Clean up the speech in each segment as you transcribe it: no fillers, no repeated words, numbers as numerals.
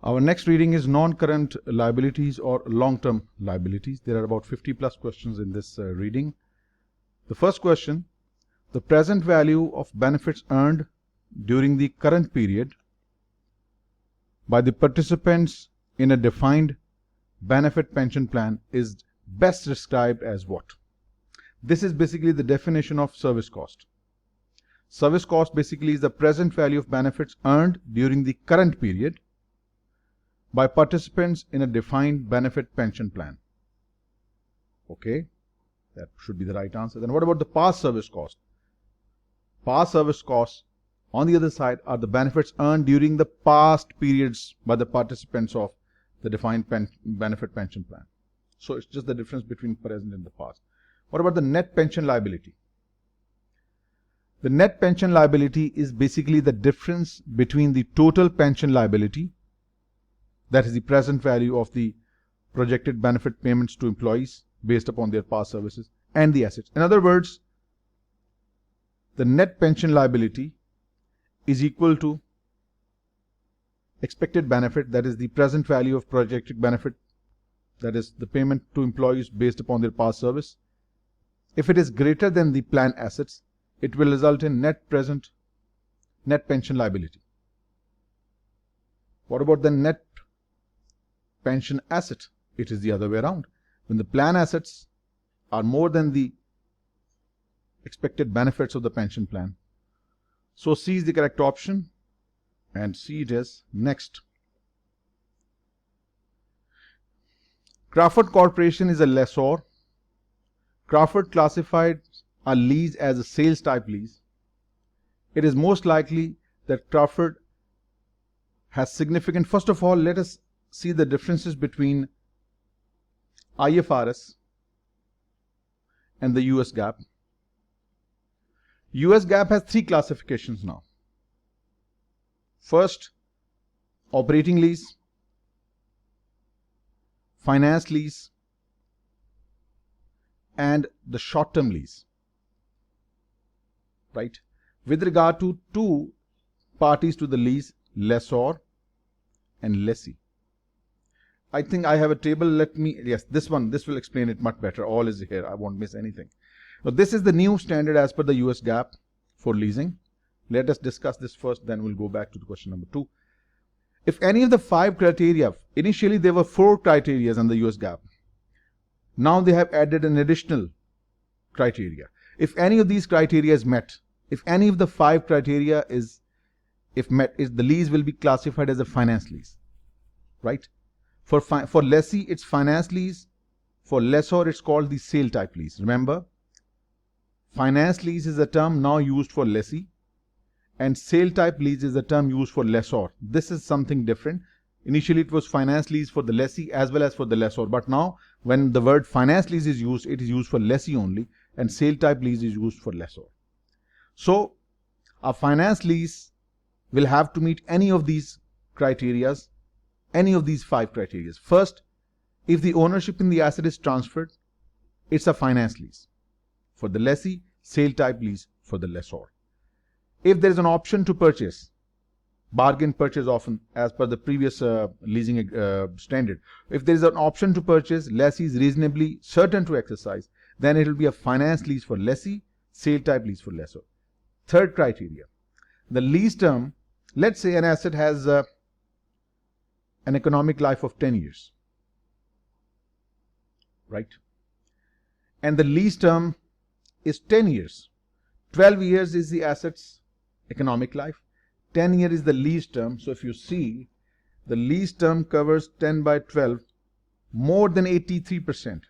Our next reading is non-current liabilities or long-term liabilities. There are about 50 plus questions in this reading. The first question, the present value of benefits earned during the current period by the participants in a defined benefit pension plan is best described as what? This is basically the definition of service cost. Service cost basically is the present value of benefits earned during the current period by participants in a defined benefit pension plan. Okay, that should be the right answer. Then what about the past service cost? Past service costs, on the other side, are the benefits earned during the past periods by the participants of the defined benefit pension plan. So it's just the difference between present and the past. What about the net pension liability? The net pension liability is basically the difference between the total pension liability, that is the present value of the projected benefit payments to employees based upon their past services, and the assets. In other words, the net pension liability is equal to expected benefit, that is the present value of projected benefit, that is the payment to employees based upon their past service. If it is greater than the plan assets, it will result in net pension liability. What about the net pension asset? It is the other way around. When the plan assets are more than the expected benefits of the pension plan. So C is the correct option, and C it is. Next, Crawford Corporation is a lessor. Crawford classified a lease as a sales type lease. It is most likely that Crawford has significant. First of all, let us see the differences between IFRS and the US GAAP. US GAAP has three classifications now. First, operating lease, finance lease, and the short-term lease. Right? With regard to two parties to the lease, lessor and lessee. I think I have a table. Yes, this will explain it much better. All is here. I won't miss anything. Now, this is the new standard as per the US GAAP for leasing. Let us discuss this first, then we'll go back to the question number 2. If any of the 5 criteria, initially there were 4 criteria in the US GAAP. Now they have added an additional criteria. If any of these criteria is met, if any of the 5 criteria is met, the lease will be classified as a finance lease. Right? For lessee, it's finance lease. For lessor, it's called the sale type lease. Remember, finance lease is a term now used for lessee, and sale type lease is a term used for lessor. This is something different. Initially, it was finance lease for the lessee as well as for the lessor. But now, when the word finance lease is used, it is used for lessee only, and sale type lease is used for lessor. So, a finance lease will have to meet any of these criteria, any of these 5 criteria. First, if the ownership in the asset is transferred, it's a finance lease. For the lessee, sale type lease for the lessor. If there is an option to purchase, bargain purchase often as per the previous leasing standard. If there is an option to purchase, lessee is reasonably certain to exercise, then it will be a finance lease for lessee, sale type lease for lessor. Third criteria, the lease term. Let's say an asset has an economic life of 10 years. Right? And the lease term is 10 years. 12 years is the asset's economic life. 10 years is the lease term. So if you see, the lease term covers 10 by 12, more than 83%.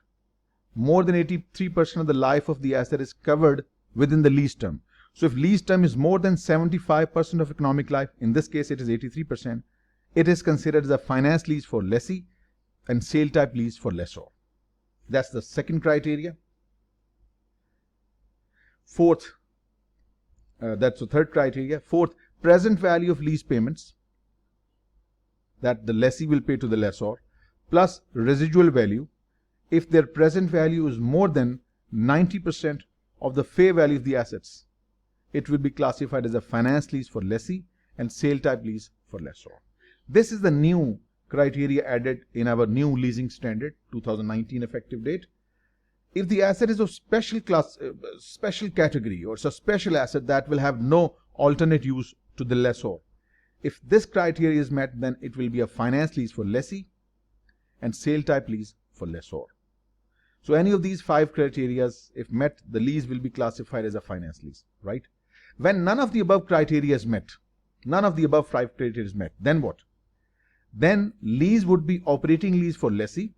More than 83% of the life of the asset is covered within the lease term. So if lease term is more than 75% of economic life, in this case it is 83%, it is considered as a finance lease for lessee and sale type lease for lessor. That's the second criteria. Fourth, that's the third criteria. Fourth, present value of lease payments that the lessee will pay to the lessor plus residual value. If their present value is more than 90% of the fair value of the assets, it will be classified as a finance lease for lessee and sale type lease for lessor. This is the new criteria added in our new leasing standard 2019 effective date. If the asset is of special class, special category, or a special asset that will have no alternate use to the lessor, if this criteria is met, then it will be a finance lease for lessee and sale type lease for lessor. So any of these 5 criteria, if met, the lease will be classified as a finance lease, right? When none of the above criteria is met, none of the above 5 criteria is met, then what? Then lease would be operating lease for lessee,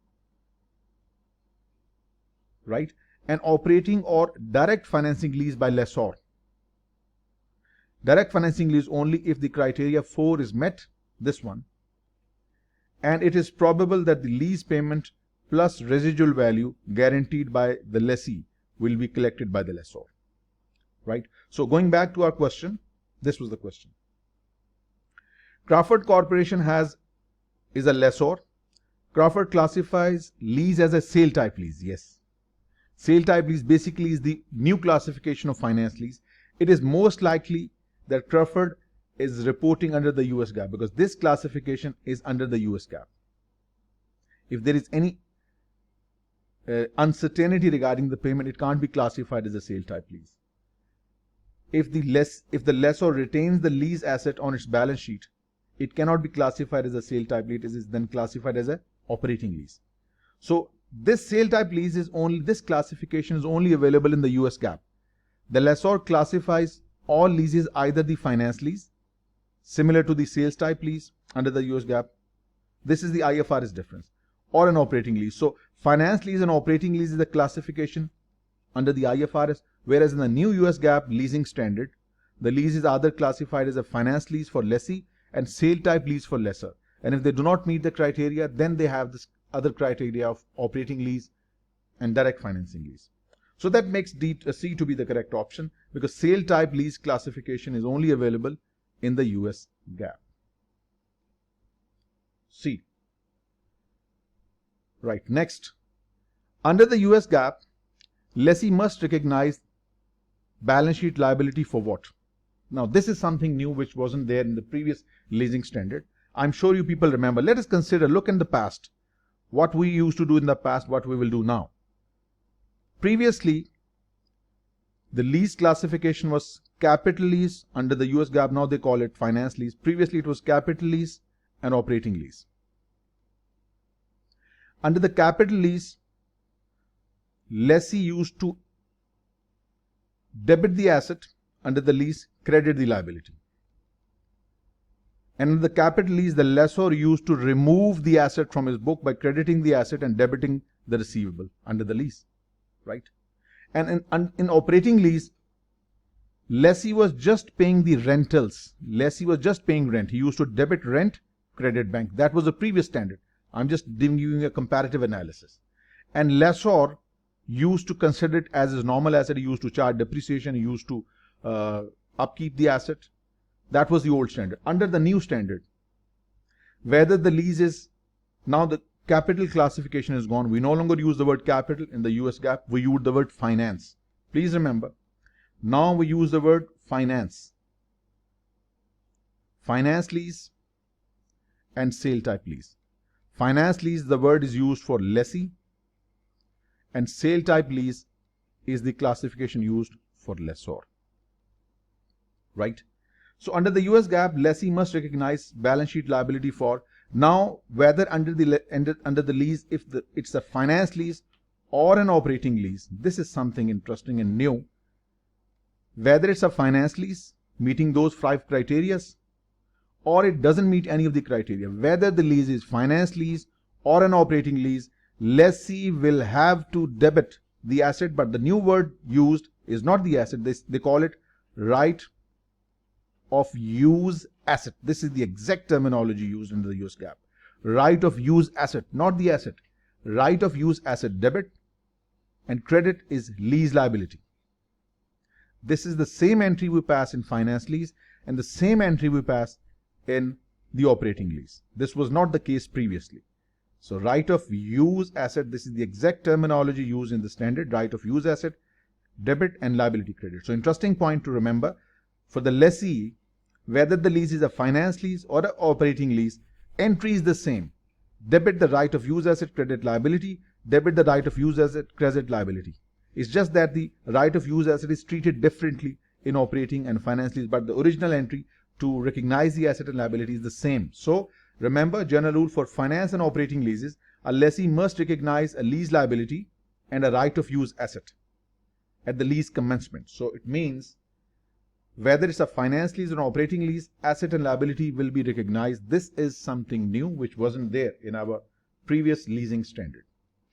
right? And operating or direct financing lease by lessor. Direct financing lease only if the criteria 4 is met, this one, and it is probable that the lease payment plus residual value guaranteed by the lessee will be collected by the lessor, right? So going back to our question, this was the question. Crawford Corporation is a lessor. Crawford classifies lease as a sale type lease. Yes. Sale type lease basically is the new classification of finance lease. It is most likely that Crawford is reporting under the US GAAP because this classification is under the US GAAP. If there is any uncertainty regarding the payment, it can't be classified as a sale type lease. If the lessor retains the lease asset on its balance sheet, it cannot be classified as a sale type lease. It is then classified as an operating lease. So this sale type lease is only, this classification is only available in the US GAAP. The lessor classifies all leases either the finance lease, similar to the sales type lease under the US GAAP. This is the IFRS difference, or an operating lease. So finance lease and operating lease is the classification under the IFRS, whereas in the new US GAAP leasing standard, the lease is either classified as a finance lease for lessee and sale type lease for lessor. And if they do not meet the criteria, then they have this other criteria of operating lease and direct financing lease. So that makes C to be the correct option, because sale type lease classification is only available in the US GAAP. C. Right, next. Under the US GAAP, lessee must recognize balance sheet liability for what? Now, this is something new which wasn't there in the previous leasing standard. I'm sure you people remember. Let us consider, look in the past, what we used to do in the past, what we will do now. Previously, the lease classification was capital lease under the US GAAP. Now they call it finance lease. Previously, it was capital lease and operating lease. Under the capital lease, lessee used to debit the asset, under the lease, credit the liability. And under the capital lease, the lessor used to remove the asset from his book by crediting the asset and debiting the receivable under the lease, right? And in operating lease, lessee was just paying the rentals. Lessee was just paying rent. He used to debit rent, credit bank. That was the previous standard. I'm just giving you a comparative analysis. And lessor used to consider it as his normal asset. He used to charge depreciation. He used to upkeep the asset. That was the old standard. Under the new standard, whether the lease is, now the capital classification is gone. We no longer use the word capital in the US GAAP. We use the word finance. Please remember, now we use the word finance. Finance lease and sale type lease. Finance lease, the word is used for lessee, and sale type lease is the classification used for lessor, right? So under the US GAAP, lessee must recognize balance sheet liability for, now whether under the lease, if it's a finance lease or an operating lease, this is something interesting and new. Whether it's a finance lease meeting those 5 criteria, or it doesn't meet any of the criteria, whether the lease is finance lease or an operating lease, lessee will have to debit the asset, but the new word used is not the asset. They call it right of use asset. This is the exact terminology used in the US GAAP. Right of use asset, not the asset. Right of use asset debit, and credit is lease liability. This is the same entry we pass in finance lease and the same entry we pass in the operating lease. This was not the case previously. So right of use asset, this is the exact terminology used in the standard. Right of use asset, debit and liability credit. So interesting point to remember, for the lessee, whether the lease is a finance lease or an operating lease, entry is the same. Debit the right of use asset, credit liability. Debit the right of use asset, credit liability. It's just that the right of use asset is treated differently in operating and finance lease, but the original entry to recognize the asset and liability is the same. So remember, general rule for finance and operating leases, a lessee must recognize a lease liability and a right of use asset at the lease commencement. So it means whether it's a finance lease or an operating lease, asset and liability will be recognized. This is something new which wasn't there in our previous leasing standard,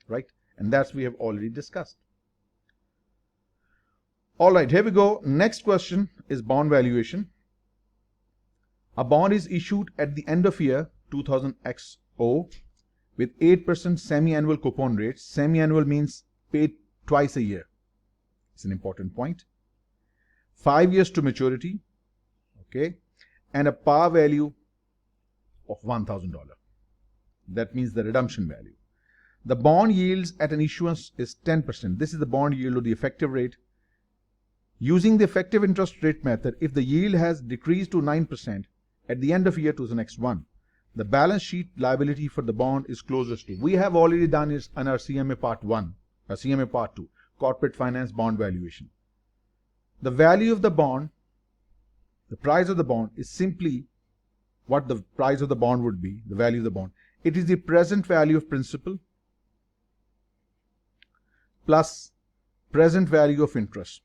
right? And that's we have already discussed. All right, here we go. Next question is bond valuation. A bond is issued at the end of year 2000 XO with 8% semi-annual coupon rate. Semi-annual means paid twice a year. It's an important point. 5 years to maturity, okay, and a par value of $1,000. That means the redemption value. The bond yields at an issuance is 10%. This is the bond yield or the effective rate. Using the effective interest rate method, if the yield has decreased to 9% at the end of year 2001, the balance sheet liability for the bond is closest to. We have already done it in our CMA Part 1, or CMA Part 2, Corporate Finance Bond Valuation. The value of the bond, the price of the bond is simply what the price of the bond would be, the value of the bond. It is the present value of principal plus present value of interest.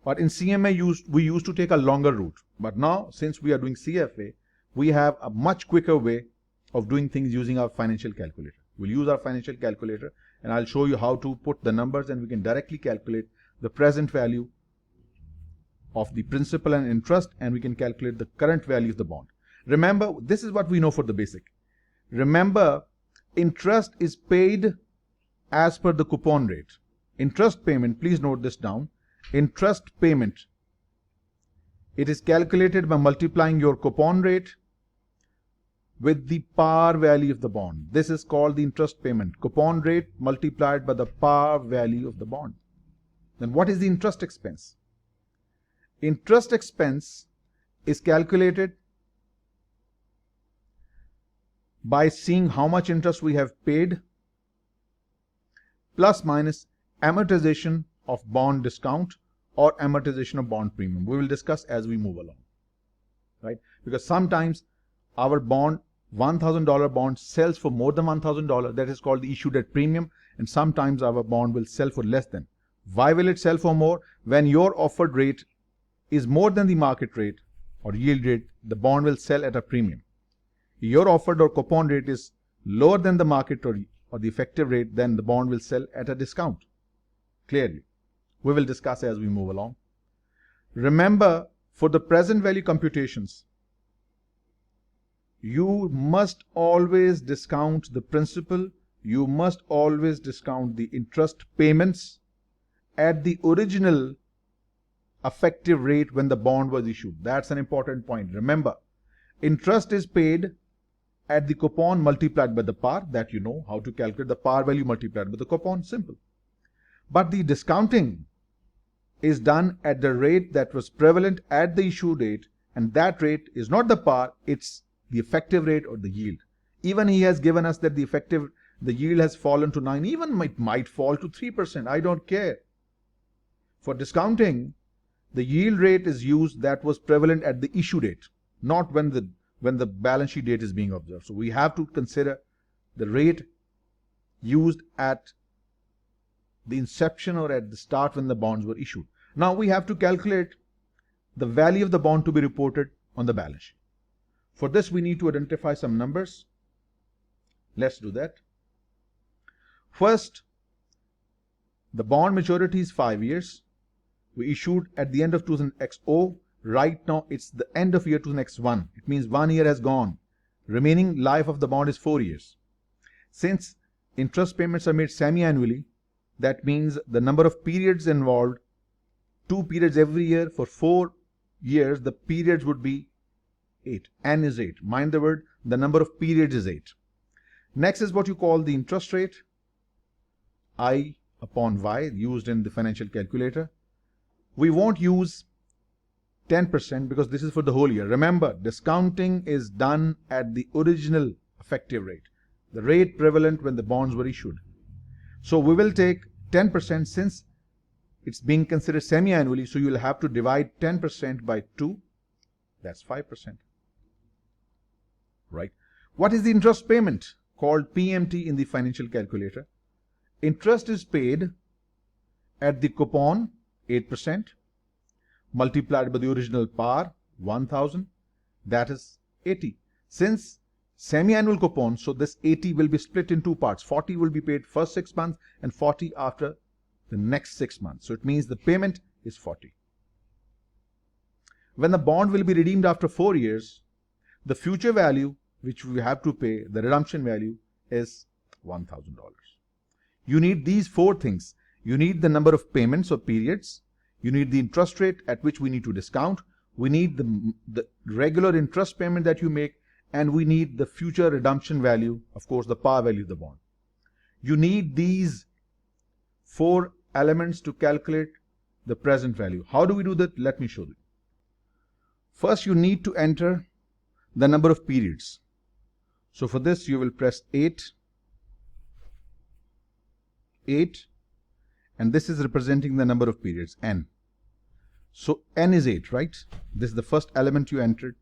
But in CMA, we used to take a longer route. But now, since we are doing CFA, we have a much quicker way of doing things using our financial calculator. We'll use our financial calculator and I'll show you how to put the numbers and we can directly calculate the present value of the principal and interest, and we can calculate the current value of the bond. Remember, this is what we know for the basic. Remember, interest is paid as per the coupon rate. Interest payment, please note this down. Interest payment, it is calculated by multiplying your coupon rate with the par value of the bond. This is called the interest payment. Coupon rate multiplied by the par value of the bond. Then what is the interest expense? Interest expense is calculated by seeing how much interest we have paid plus minus amortization of bond discount or amortization of bond premium. We will discuss as we move along, right? Because sometimes our bond, $1,000 bond sells for more than $1,000. That is called the issued at premium. And sometimes our bond will sell for less than. Why will it sell for more? When your offered rate is more than the market rate or yield rate, the bond will sell at a premium. Your offered or coupon rate is lower than the market or the effective rate, then the bond will sell at a discount. Clearly. We will discuss as we move along. Remember, for the present value computations, you must always discount the principal, you must always discount the interest payments at the original effective rate when the bond was issued. That's an important point. Remember, interest is paid at the coupon multiplied by the par, that you know how to calculate the par value multiplied by the coupon, simple. But the discounting is done at the rate that was prevalent at the issue date, and that rate is not the par, it's the effective rate or the yield. Even he has given us that the yield has fallen to 9, even it might fall to 3%, I don't care. For discounting, the yield rate is used that was prevalent at the issue date, not when the balance sheet date is being observed. So we have to consider the rate used at the inception or at the start when the bonds were issued. Now we have to calculate the value of the bond to be reported on the balance sheet. For this we need to identify some numbers. Let's do that. First, the bond maturity is 5 years. We issued at the end of 2000 XO. Right now it's the end of year 2000 X1. It means 1 year has gone. Remaining life of the bond is 4 years. Since interest payments are made semi-annually, that means the number of periods involved, 2 periods every year for 4 years, the periods would be 8. N is 8. Mind the word, the number of periods is 8. Next is what you call the interest rate, I upon Y, used in the financial calculator. We won't use 10% because this is for the whole year. Remember, discounting is done at the original effective rate, the rate prevalent when the bonds were issued. So we will take 10% since it's being considered semi-annually, so you will have to divide 10% by 2, that's 5%. Right? What is the interest payment? Called PMT in the financial calculator. Interest is paid at the coupon 8% multiplied by the original par 1000, that is 80. Since semi-annual coupon, so this 80 will be split in two parts. 40 will be paid first 6 months and 40 after the next 6 months. So it means the payment is 40. When the bond will be redeemed after 4 years, the future value which we have to pay, the redemption value, is $1,000. You need these 4 things. You need the number of payments or periods. You need the interest rate at which we need to discount. We need the regular interest payment that you make. And we need the future redemption value, of course, the par value of the bond. You need these 4 elements to calculate the present value. How do we do that? Let me show you. First, you need to enter the number of periods. So for this, you will press 8, and this is representing the number of periods, n. So n is 8, right? This is the first element you entered.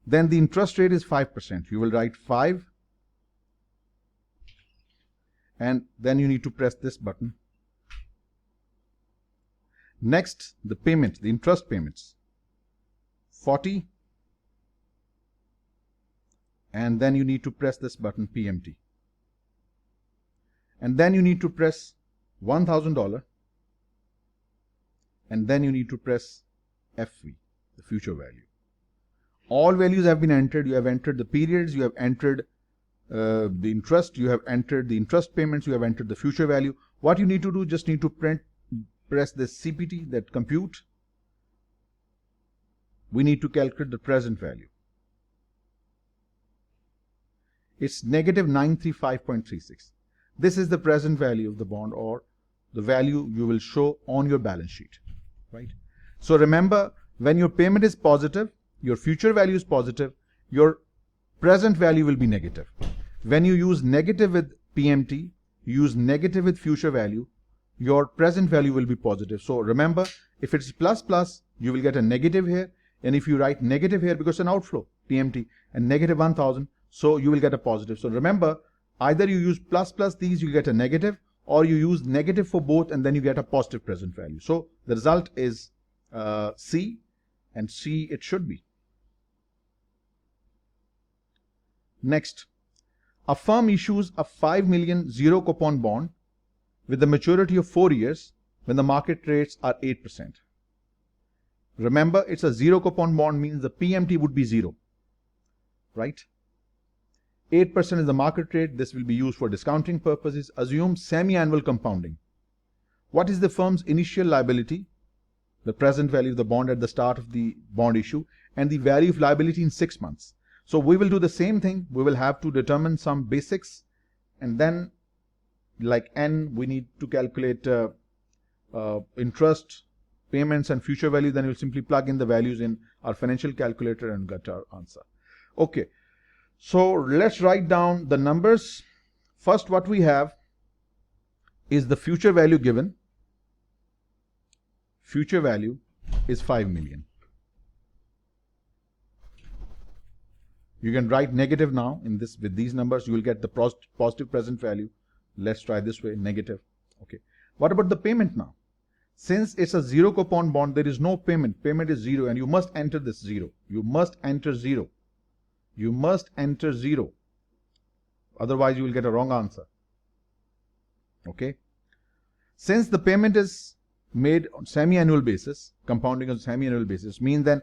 Then the interest rate is 5%. You will write 5, and then you need to press this button. Next, the payment, the interest payments, 40. And then you need to press this button, PMT. And then you need to press $1,000. And then you need to press FV, the future value. All values have been entered. You have entered the periods, you have entered the interest, you have entered the interest payments, you have entered the future value. What you need to do, just need to press this CPT, that compute. We need to calculate the present value. It's negative 935.36. This is the present value of the bond, or the value you will show on your balance sheet, right? So remember, when your payment is positive, your future value is positive, your present value will be negative. When you use negative with PMT, you use negative with future value, your present value will be positive. So remember, if it's plus plus, you will get a negative here, and if you write negative here, because it's an outflow, PMT, and negative 1000, so you will get a positive. So remember, either you use plus plus these, you get a negative, or you use negative for both, and then you get a positive present value. So the result is C, and C it should be. Next, a firm issues a 5 million zero coupon bond with the maturity of 4 years when the market rates are 8%. Remember, it's a zero coupon bond, means the PMT would be 0, right? 8% is the market rate. This will be used for discounting purposes. Assume semi-annual compounding. What is the firm's initial liability? The present value of the bond at the start of the bond issue, and the value of liability in 6 months. So we will do the same thing. We will have to determine some basics, and then like N, we need to calculate interest, payments, and future value. Then you'll simply plug in the values in our financial calculator and get our answer. Okay. So let's write down the numbers. First, what we have is the future value given. Future value is 5 million. You can write negative now in this. With these numbers, you will get the positive present value. Let's try this way, negative. Okay. What about the payment now? Since it's a zero coupon bond, there is no payment. Payment is 0, and you must enter this 0. You must enter 0. You must enter 0. Otherwise, you will get a wrong answer. Okay. Since the payment is made on semi-annual basis, compounding on semi-annual basis, means then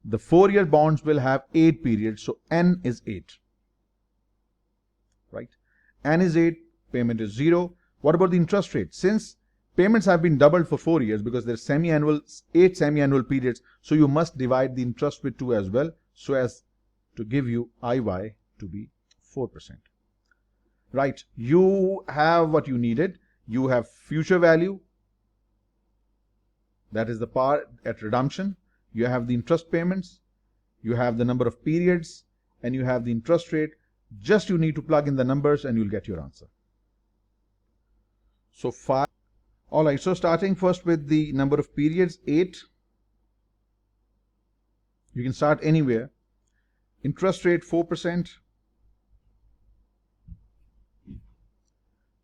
the 4-year bonds will have 8 periods. So N is 8. Right. N is 8. Payment is 0. What about the interest rate? Since payments have been doubled for 4 years, because there's semi-annual, 8 semi-annual periods, so you must divide the interest with 2 as well, so as to give you IY to be 4%. Right. You have what you needed. You have future value, that is the par at redemption. You have the interest payments, you have the number of periods, and you have the interest rate. Just you need to plug in the numbers and you'll get your answer. So 5. All right, so starting first with the number of periods, 8. You can start anywhere. Interest rate 4%.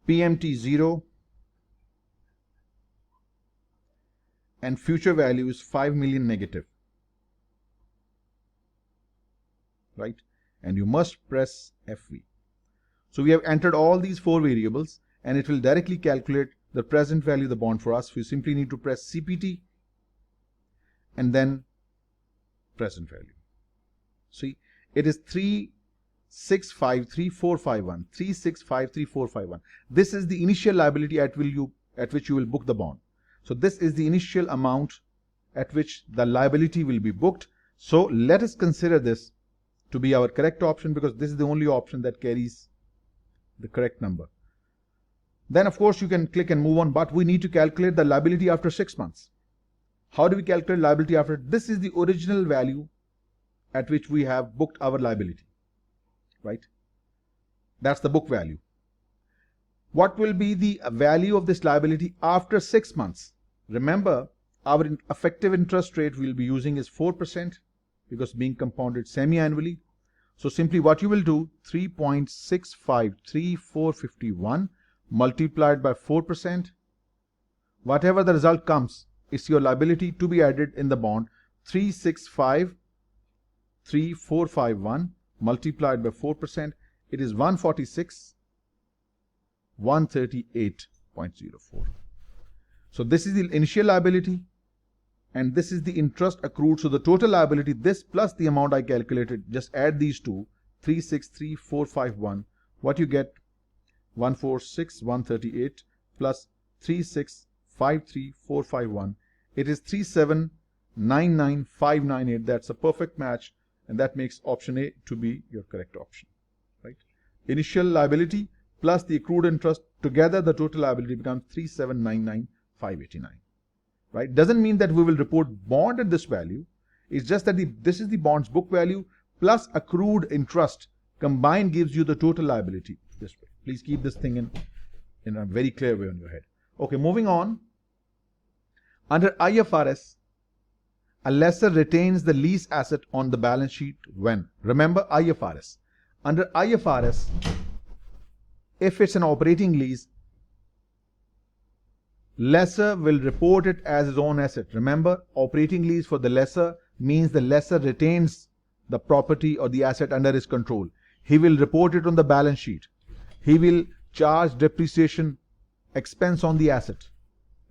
PMT 0. And future value is 5 million negative. Right? And you must press FV. So we have entered all these 4 variables and it will directly calculate the present value of the bond for us. We simply need to press CPT and then present value. See, it is 3653451. 3653451. This is the initial liability at which you will book the bond. So this is the initial amount at which the liability will be booked. So let us consider this to be our correct option, because this is the only option that carries the correct number. Then of course you can click and move on, but we need to calculate the liability after 6 months. How do we calculate liability after? This is the original value at which we have booked our liability, right? That's the book value. What will be the value of this liability after 6 months? Remember, our effective interest rate we'll be using is 4%, because being compounded semi-annually. So simply what you will do, 3.653451 multiplied by 4%. Whatever the result comes, it's your liability to be added in the bond. 3653451 multiplied by 4%. It is 146,138.04. So this is the initial liability and this is the interest accrued. So the total liability, this plus the amount I calculated, just add these two, 363,451. What you get? 146,138 plus 365,3,451. It is 379,9,598. That's a perfect match, and that makes option A to be your correct option. Right? Initial liability plus the accrued interest, together the total liability becomes 379,9,589. Right? Doesn't mean that we will report bond at this value. It's just that this is the bond's book value plus accrued interest combined gives you the total liability this way. Please keep this thing in a very clear way on your head. Okay, moving on. Under IFRS, a lessor retains the lease asset on the balance sheet when? Remember IFRS. Under IFRS, if it's an operating lease, lessor will report it as his own asset. Remember, operating lease for the lessor means the lessor retains the property or the asset under his control. He will report it on the balance sheet. He will charge depreciation expense on the asset.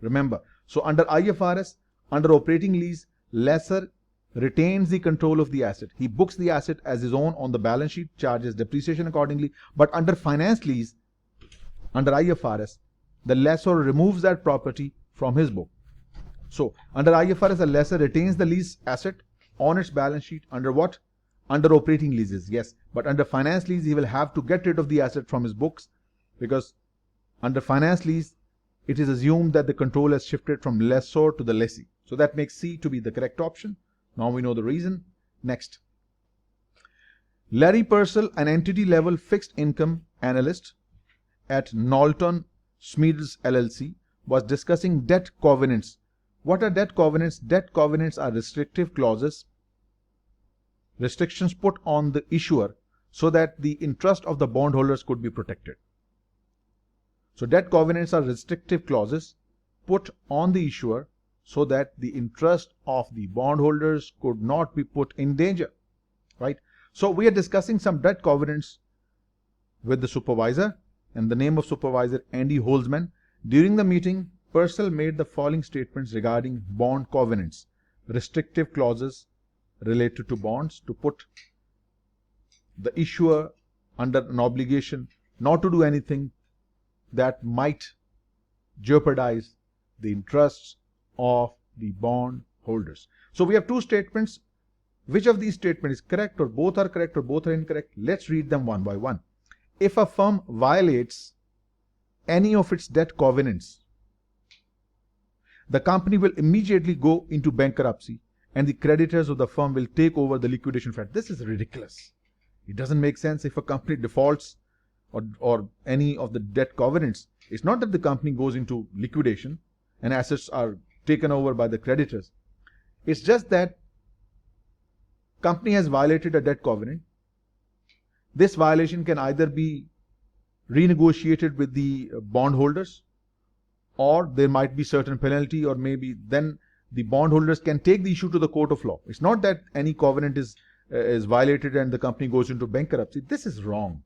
Remember, so under IFRS, under operating lease, lessor retains the control of the asset. He books the asset as his own on the balance sheet, charges depreciation accordingly. But under finance lease, under IFRS, the lessor removes that property from his book. So under IFRS, the lessor retains the lease asset on its balance sheet. Under what? Under operating leases, yes. But under finance lease, he will have to get rid of the asset from his books, because under finance lease, it is assumed that the control has shifted from lessor to the lessee. So that makes C to be the correct option. Now we know the reason. Next. Larry Purcell, an entity level fixed income analyst at Knowlton Smiths LLC, was discussing debt covenants. What are debt covenants? Debt covenants are restrictive clauses, restrictions put on the issuer so that the interest of the bondholders could be protected. So debt covenants are restrictive clauses put on the issuer so that the interest of the bondholders could not be put in danger. Right? So we are discussing some debt covenants with the supervisor, and the name of supervisor Andy Holzman. During the meeting, Purcell made the following statements regarding bond covenants, restrictive clauses related to bonds, to put the issuer under an obligation not to do anything that might jeopardize the interests of the bond holders. So we have two statements. Which of these statements is correct, or both are correct, or both are incorrect? Let's read them one by one. If a firm violates any of its debt covenants, the company will immediately go into bankruptcy and the creditors of the firm will take over the liquidation fund. This is ridiculous. It doesn't make sense. If a company defaults or any of the debt covenants, it's not that the company goes into liquidation and assets are taken over by the creditors. It's just that company has violated a debt covenant. This violation can either be renegotiated with the bondholders, or there might be certain penalty, or maybe then the bondholders can take the issue to the court of law. It's not that any covenant is violated and the company goes into bankruptcy. This is wrong.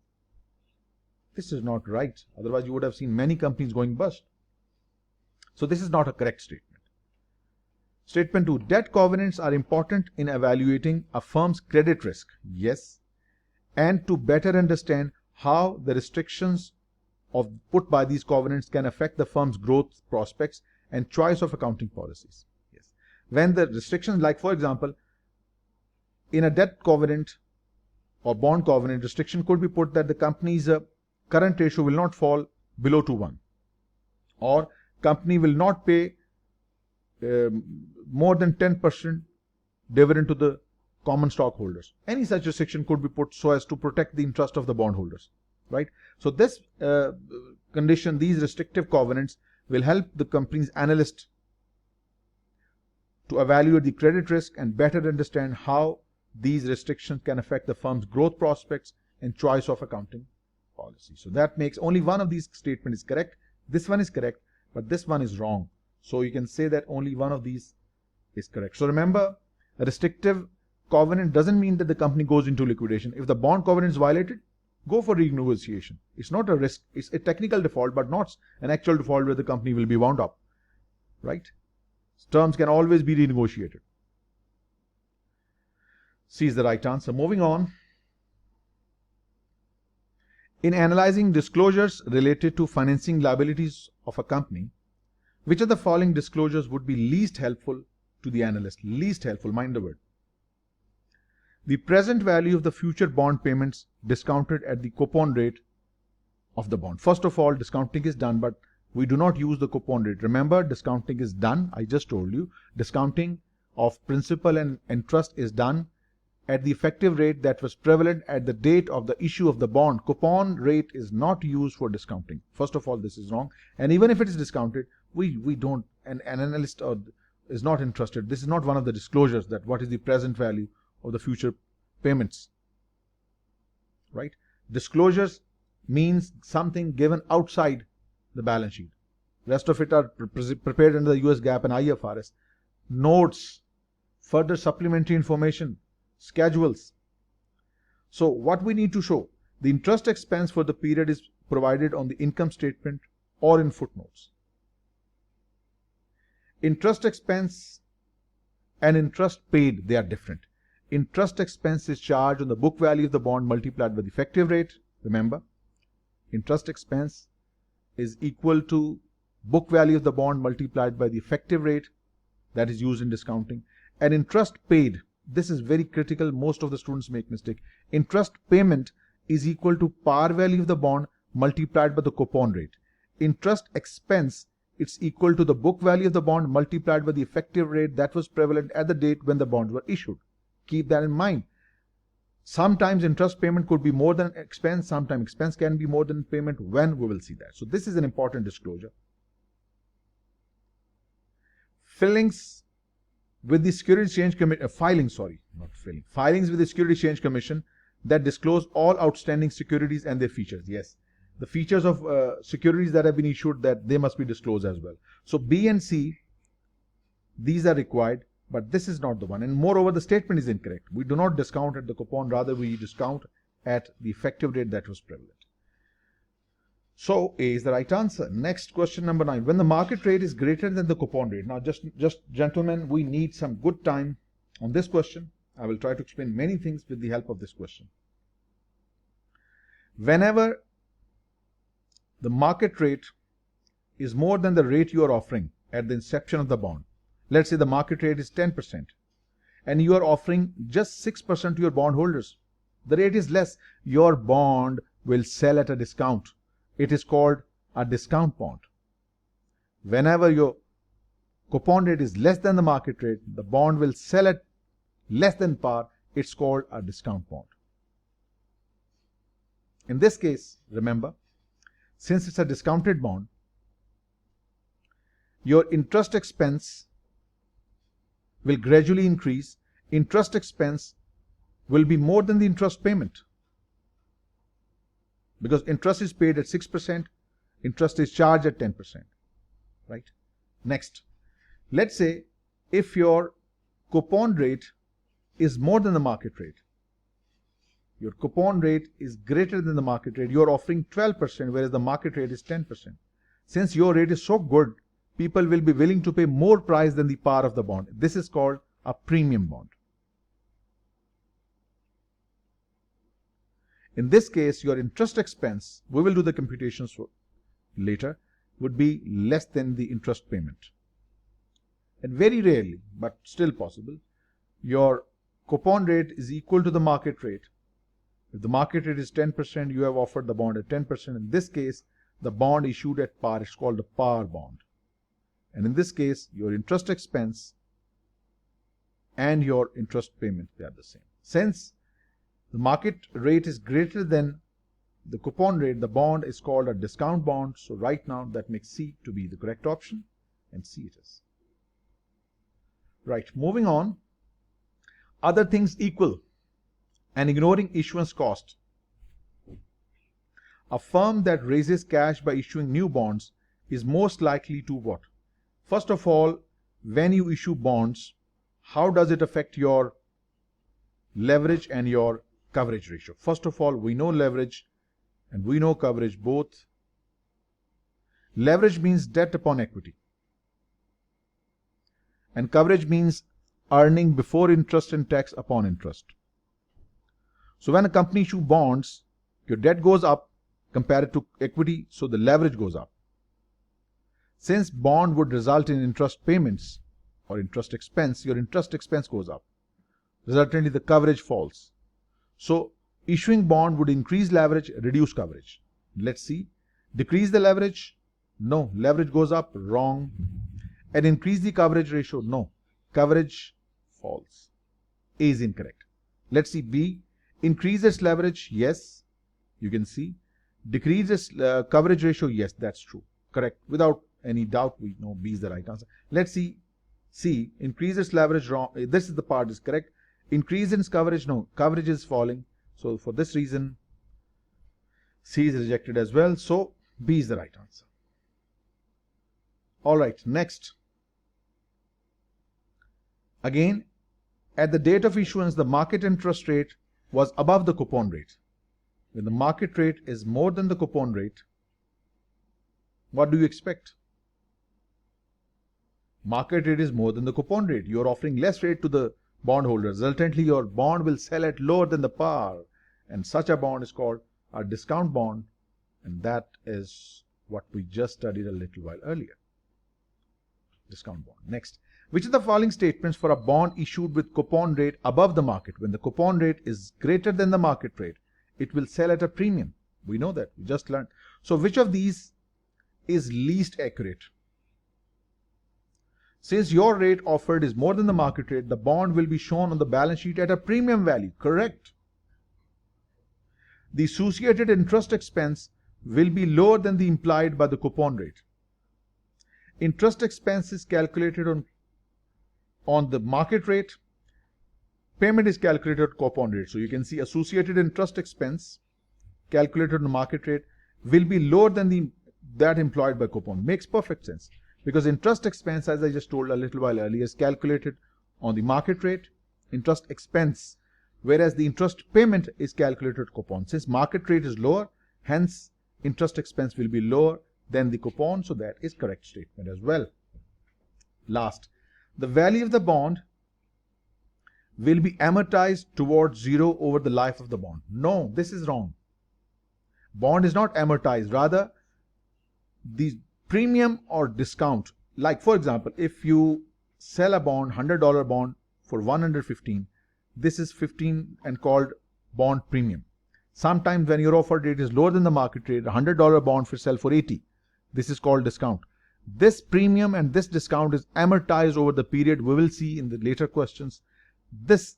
This is not right. Otherwise, you would have seen many companies going bust. So this is not a correct statement. Statement 2. Debt covenants are important in evaluating a firm's credit risk. Yes. And to better understand how the restrictions put by these covenants can affect the firm's growth prospects and choice of accounting policies. Yes. When the restrictions, like for example, in a debt covenant or bond covenant, restriction could be put that the company's current ratio will not fall below 2:1, or company will not pay more than 10% dividend to the common stockholders. Any such restriction could be put so as to protect the interest of the bondholders, right? So this condition, these restrictive covenants will help the company's analyst to evaluate the credit risk and better understand how these restrictions can affect the firm's growth prospects and choice of accounting policy. So that makes only one of these statements is correct. This one is correct, but this one is wrong. So you can say that only one of these is correct. So remember, a restrictive covenant doesn't mean that the company goes into liquidation. If the bond covenant is violated, go for renegotiation. It's not a risk. It's a technical default, but not an actual default where the company will be wound up, right? Terms can always be renegotiated. C is the right answer. Moving on. In analyzing disclosures related to financing liabilities of a company, which of the following disclosures would be least helpful to the analyst? Least helpful, mind the word. The present value of the future bond payments discounted at the coupon rate of the bond. First of all, discounting is done, but we do not use the coupon rate. Remember, discounting is done. I just told you. Discounting of principal and interest is done at the effective rate that was prevalent at the date of the issue of the bond. Coupon rate is not used for discounting. First of all, this is wrong. And even if it is discounted, we don't, an analyst is not interested. This is not one of the disclosures that what is the present value of the future payments, right? Disclosures means something given outside the balance sheet. Rest of it are prepared under the US GAAP and IFRS. Notes, further supplementary information, schedules. So what we need to show, the interest expense for the period is provided on the income statement or in footnotes. Interest expense and interest paid, they are different. Interest expense is charged on the book value of the bond multiplied by the effective rate. Remember, interest expense is equal to book value of the bond multiplied by the effective rate that is used in discounting. And interest paid, this is very critical. Most of the students make mistake. Interest payment is equal to par value of the bond multiplied by the coupon rate. Interest expense, it's equal to the book value of the bond multiplied by the effective rate that was prevalent at the date when the bonds were issued. Keep that in mind. Sometimes interest payment could be more than expense. Sometimes expense can be more than payment. When? We will see that. So this is an important disclosure. Filings with the Securities Exchange Commission, filings with the Securities Exchange Commission that disclose all outstanding securities and their features. Yes, the features of securities that have been issued, that they must be disclosed as well. So B and C, these are required, but this is not the one. And moreover, the statement is incorrect. We do not discount at the coupon, rather we discount at the effective rate that was prevalent. So A is the right answer. Next, question number 9. When the market rate is greater than the coupon rate. Now just gentlemen, we need some good time on this question. I will try to explain many things with the help of this question. Whenever the market rate is more than the rate you are offering at the inception of the bond, let's say the market rate is 10% and you are offering just 6% to your bondholders, the rate is less, your bond will sell at a discount. It is called a discount bond. Whenever your coupon rate is less than the market rate, the bond will sell at less than par. It's called a discount bond. In this case, remember, since it's a discounted bond, your interest expense will gradually increase. Interest expense will be more than the interest payment, because interest is paid at 6%, interest is charged at 10%, right? Next, let's say if your coupon rate is more than the market rate, your coupon rate is greater than the market rate, you're offering 12%, whereas the market rate is 10%. Since your rate is so good, people will be willing to pay more price than the par of the bond. This is called a premium bond. In this case, your interest expense, we will do the computations later, would be less than the interest payment. And very rarely, but still possible, your coupon rate is equal to the market rate. If the market rate is 10%, you have offered the bond at 10%. In this case, the bond issued at par is called a par bond. And in this case, your interest expense and your interest payment, they are the same. Since the market rate is greater than the coupon rate, the bond is called a discount bond. So right now that makes C to be the correct option, and C it is. Right, moving on. Other things equal and ignoring issuance cost. A firm that raises cash by issuing new bonds is most likely to what? First of all, when you issue bonds, how does it affect your leverage and your coverage ratio? First of all, we know leverage and we know coverage both. Leverage means debt upon equity, and coverage means earning before interest and tax upon interest. So when a company issues bonds, your debt goes up compared to equity, so the leverage goes up. Since bond would result in interest payments or interest expense, your interest expense goes up. Resultantly, the coverage falls. So issuing bond would increase leverage, reduce coverage. Let's see. Decrease the leverage? No. Leverage goes up? Wrong. And increase the coverage ratio? No. Coverage falls. A is incorrect. Let's see B. Increases leverage? Yes. You can see. Decreases coverage ratio? Yes, that's true. Correct. Without any doubt, we know B is the right answer. Let's see C. Increases leverage? Wrong. This is the part is correct. Increases coverage? No. Coverage is falling. So for this reason, C is rejected as well. So B is the right answer. Alright, next. Again, at the date of issuance, the market interest rate was above the coupon rate. When the market rate is more than the coupon rate, what do you expect? Market rate is more than the coupon rate. You are offering less rate to the bondholder. Resultantly, your bond will sell at lower than the par. And such a bond is called a discount bond. And that is what we just studied a little while earlier. Discount bond. Next. Which of the following statements for a bond issued with coupon rate above the market? When the coupon rate is greater than the market rate, it will sell at a premium. We know that. We just learned. So which of these is least accurate? Since your rate offered is more than the market rate, the bond will be shown on the balance sheet at a premium value. Correct. The associated interest expense will be lower than the implied by the coupon rate. Interest expense is calculated on the market rate. Payment is calculated at coupon rate. So you can see associated interest expense calculated on the market rate will be lower than that employed by coupon. Makes perfect sense. Because interest expense, as I just told a little while earlier, is calculated on the market rate, interest expense, whereas the interest payment is calculated at coupon. Since market rate is lower, hence interest expense will be lower than the coupon, so that is correct statement as well. Last, the value of the bond will be amortized towards zero over the life of the bond. No, this is wrong. Bond is not amortized, rather the premium or discount, like for example, if you sell a bond, $100 bond for $115, this is 15 and called bond premium. Sometimes when your offer rate is lower than the market rate, $100 bond for sell for $80, this is called discount. This premium and this discount is amortized over the period. We will see in the later questions. This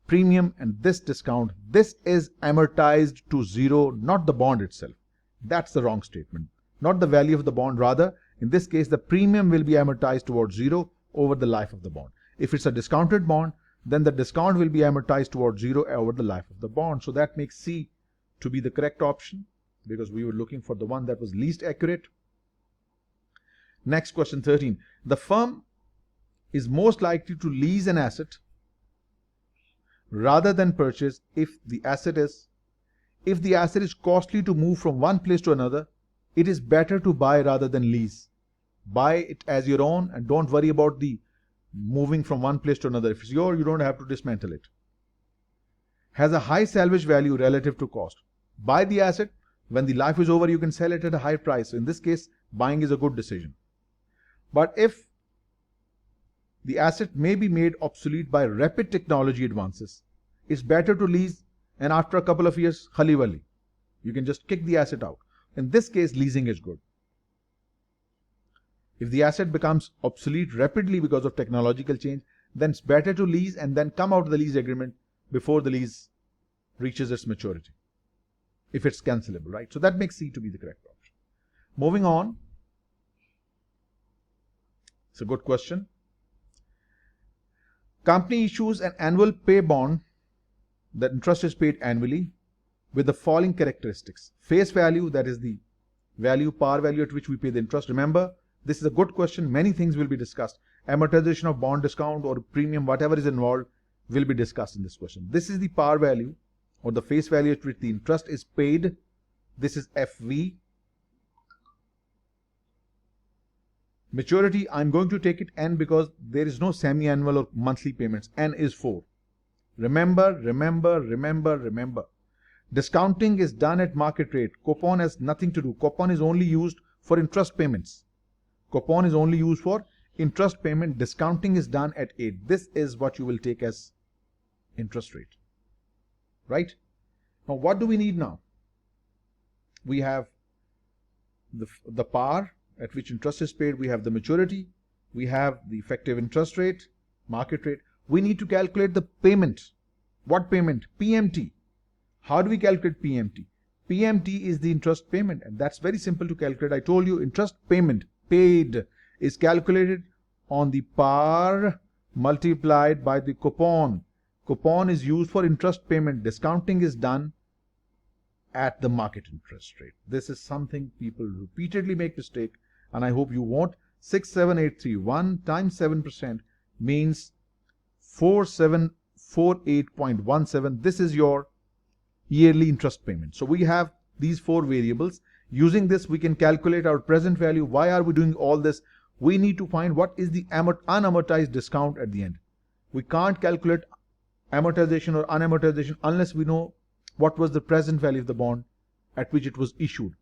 premium and this discount, this is amortized to zero, not the bond itself. That's the wrong statement. Not the value of the bond, rather, in this case, the premium will be amortized towards zero over the life of the bond. If it's a discounted bond, then the discount will be amortized towards zero over the life of the bond. So that makes C to be the correct option, because we were looking for the one that was least accurate. Next, question 13. The firm is most likely to lease an asset rather than purchase if the asset is costly to move from one place to another. It is better to buy rather than lease. Buy it as your own and don't worry about the moving from one place to another. If it's yours, you don't have to dismantle it. Has a high salvage value relative to cost. Buy the asset. When the life is over, you can sell it at a high price. So in this case, buying is a good decision. But if the asset may be made obsolete by rapid technology advances, it's better to lease, and after a couple of years, khali wali, you can just kick the asset out. In this case, leasing is good. If the asset becomes obsolete rapidly because of technological change, then it's better to lease and then come out of the lease agreement before the lease reaches its maturity, if it's cancelable, right? So that makes C to be the correct option. Moving on. It's a good question. Company issues an annual pay bond. The interest is paid annually with the following characteristics. Face value, that is the value, par value at which we pay the interest. Remember, this is a good question. Many things will be discussed. Amortization of bond, discount or premium, whatever is involved, will be discussed in this question. This is the par value or the face value at which the interest is paid. This is FV. Maturity, I'm going to take it N because there is no semi-annual or monthly payments. N is 4. Remember. Discounting is done at market rate. Coupon has nothing to do. Coupon is only used for interest payments. Coupon is only used for interest payment. Discounting is done at 8. This is what you will take as interest rate. Right? Now, what do we need now? We have the par at which interest is paid. We have the maturity. We have the effective interest rate, market rate. We need to calculate the payment. What payment? PMT. How do we calculate PMT? PMT is the interest payment, and that's very simple to calculate. I told you interest payment paid is calculated on the par multiplied by the coupon. Coupon is used for interest payment. Discounting is done at the market interest rate. This is something people repeatedly make mistake, and I hope you won't. 67831 times 7% means 4748.17. This is your yearly interest payment. So we have these 4 variables. Using this, we can calculate our present value. Why are we doing all this? We need to find what is the unamortized discount at the end. We can't calculate amortization or unamortization unless we know what was the present value of the bond at which it was issued.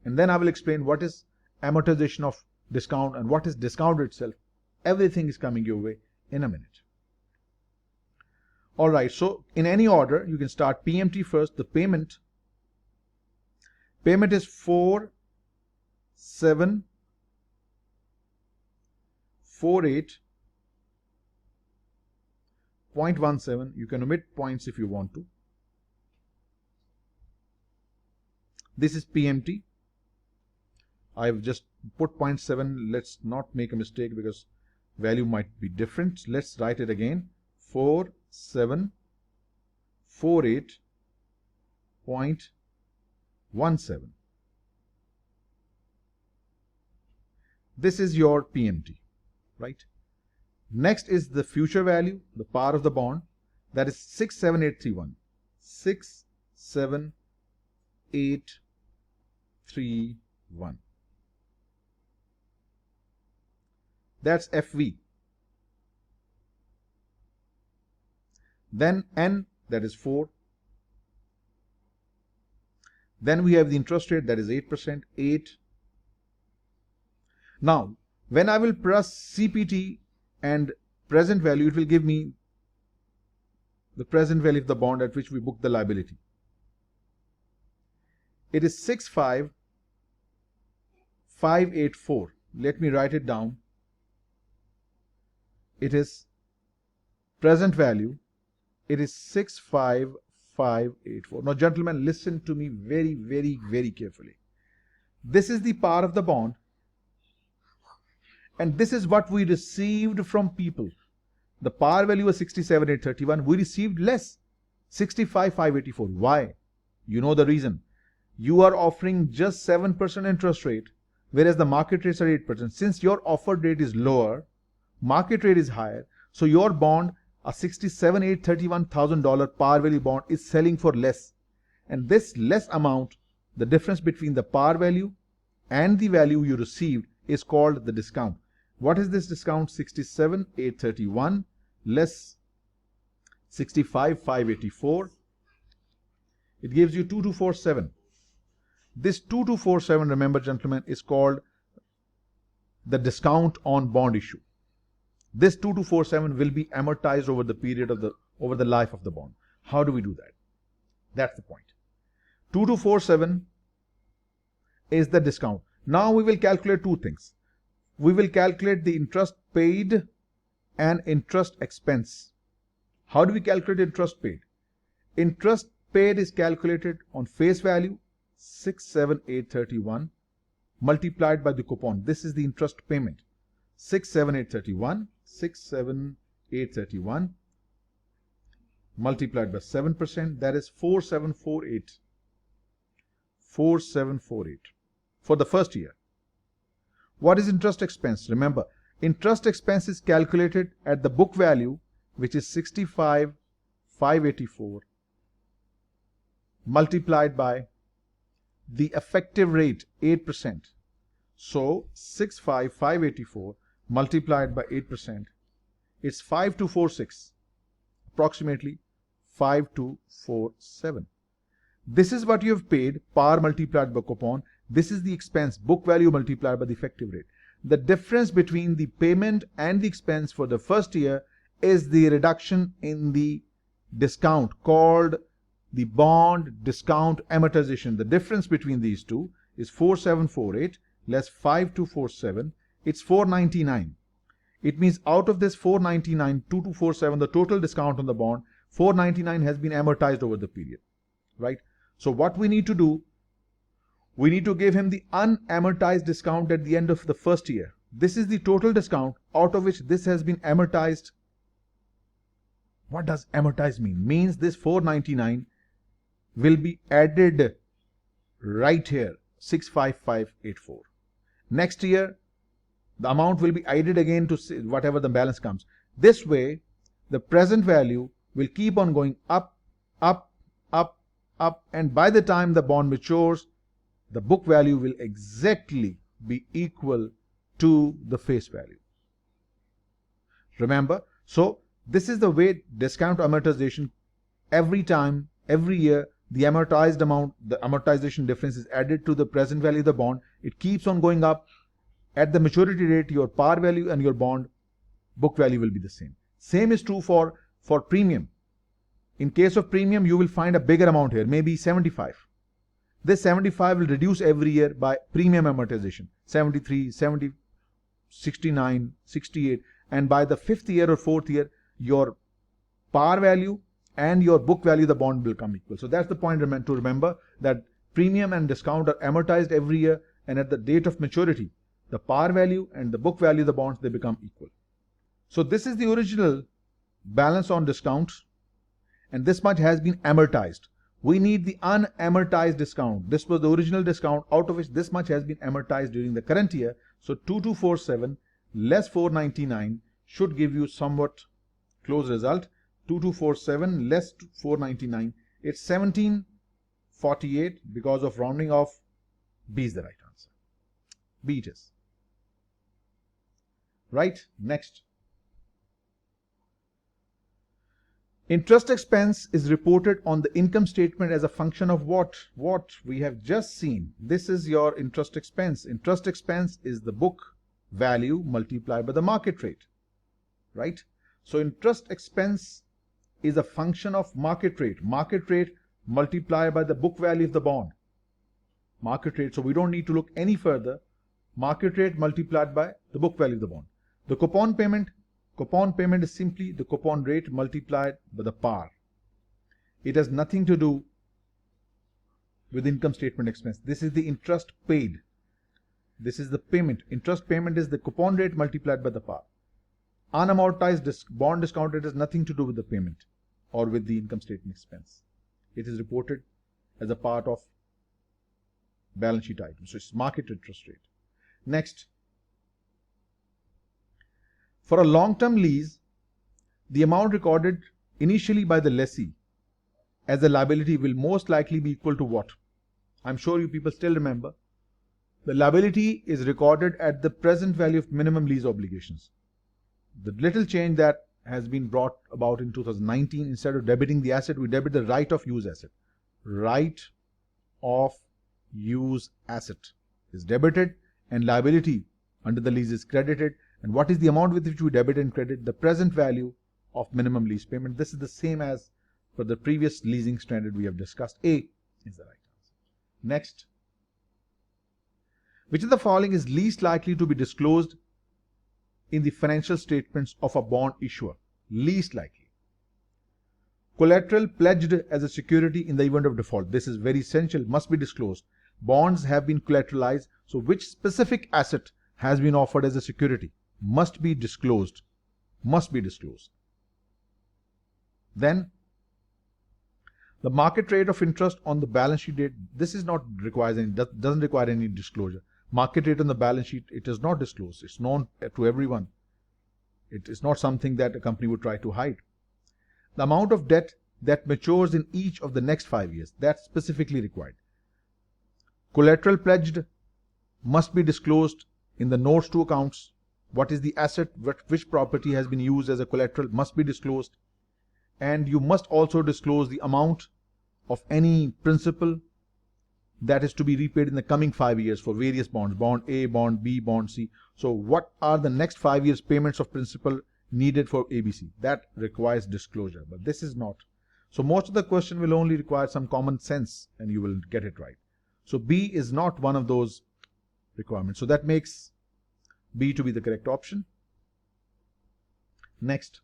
And then I will explain what is amortization of discount and what is discount itself. Everything is coming your way in a minute. Alright, so in any order, you can start PMT first. The payment is 4748.17. You can omit points if you want to. This is PMT. I've just put 0.7. Let's not make a mistake because value might be different. Let's write it again. 4748.17. This is your PMT, right? Next is the future value, the par of the bond. That is 67831. 67831. That's FV. Then N, that is 4. Then we have the interest rate, that is 8%. 8. Now, when I will press CPT and present value, it will give me the present value of the bond at which we book the liability. It is 65584. let me write it down. It is present value. It is 65584. Now, gentlemen, listen to me very, very, very carefully. This is the par of the bond, and this is what we received from people. The par value was 67,831. We received less, 65,584. Why? You know the reason. You are offering just 7% interest rate, whereas the market rates are 8%. Since your offered rate is lower, market rate is higher, so your bond, a $67,831,000 par value bond, is selling for less. And this less amount, the difference between the par value and the value you received, is called the discount. What is this discount? 67,831 less 65,584. It gives you 2247. This 2247, remember gentlemen, is called the discount on bond issue. This 2247 will be amortized over the period of over the life of the bond. How do we do that? That's the point. 2247 is the discount. Now we will calculate two things. We will calculate the interest paid and interest expense. How do we calculate interest paid? Interest paid is calculated on face value 67,831 multiplied by the coupon. This is the interest payment. 67,831 multiplied by 7%, that is 4748. 4748 for the first year. What is interest expense? Remember, interest expense is calculated at the book value, which is 65,584 multiplied by the effective rate 8%. So 65,584 multiplied by 8%, it's 5246, approximately 5247. This is what you have paid, par multiplied by coupon. This is the expense, book value multiplied by the effective rate. The difference between the payment and the expense for the first year is the reduction in the discount, called the bond discount amortization. The difference between these two is 4748 less 5247. It's 499. It means out of this 499, 2247, the total discount on the bond, 499 has been amortized over the period, right? So what we need to do, we need to give him the unamortized discount at the end of the first year. This is the total discount out of which this has been amortized. What does amortize mean? Means this 499 will be added right here, 65584. Next year, the amount will be added again to whatever the balance comes. This way, the present value will keep on going up, up, up, up, and by the time the bond matures, the book value will exactly be equal to the face value. Remember, so this is the way discount amortization, every time, every year, the amortized amount, the amortization difference is added to the present value of the bond. It keeps on going up. At the maturity date, your par value and your bond book value will be the same. Same is true for premium. In case of premium, you will find a bigger amount here, maybe 75. This 75 will reduce every year by premium amortization, 73, 70, 69, 68, and by the fifth year or fourth year, your par value and your book value, the bond, will come equal. So that's the point to remember, that premium and discount are amortized every year, and at the date of maturity, the par value and the book value of the bonds, they become equal. So this is the original balance on discount, and this much has been amortized. We need the unamortized discount. This was the original discount, out of which this much has been amortized during the current year. So 2247 less 499 should give you somewhat close result. 2247 less 499, it's 1748. Because of rounding off, B is the right answer. B it is. Right, next. Interest expense is reported on the income statement as a function of what? What we have just seen. This is your interest expense. Interest expense is the book value multiplied by the market rate, right? So interest expense is a function of market rate. Market rate multiplied by the book value of the bond. Market rate. So we don't need to look any further. Market rate multiplied by the book value of the bond. The coupon payment is simply the coupon rate multiplied by the par. It has nothing to do with income statement expense. This is the interest paid. This is the payment. Interest payment is the coupon rate multiplied by the par. Unamortized bond discount rate has nothing to do with the payment or with the income statement expense. It is reported as a part of balance sheet item. So it's market interest rate. Next, for a long-term lease, the amount recorded initially by the lessee as a liability will most likely be equal to what? I'm sure you people still remember. The liability is recorded at the present value of minimum lease obligations. The little change that has been brought about in 2019, instead of debiting the asset, we debit the right of use asset. Right of use asset is debited and liability under the lease is credited. And what is the amount with which we debit and credit? The present value of minimum lease payment. This is the same as for the previous leasing standard we have discussed. A is the right answer. Next, which of the following is least likely to be disclosed in the financial statements of a bond issuer? Least likely. Collateral pledged as a security in the event of default. This is very essential, must be disclosed. Bonds have been collateralized, so which specific asset has been offered as a security? Must be disclosed. Must be disclosed. Then, the market rate of interest on the balance sheet date. This is not requires any, doesn't require any disclosure. Market rate on the balance sheet, it is not disclosed. It's known to everyone. It is not something that a company would try to hide. The amount of debt that matures in each of the next 5 years, that's specifically required. Collateral pledged must be disclosed in the notes to accounts. What is the asset, which property has been used as a collateral must be disclosed. And you must also disclose the amount of any principal that is to be repaid in the coming 5 years for various bonds. Bond A, Bond B, Bond C. So what are the next 5 years payments of principal needed for ABC? That requires disclosure, but this is not. So most of the question will only require some common sense and you will get it right. So B is not one of those requirements. So that makes B to be the correct option. Next.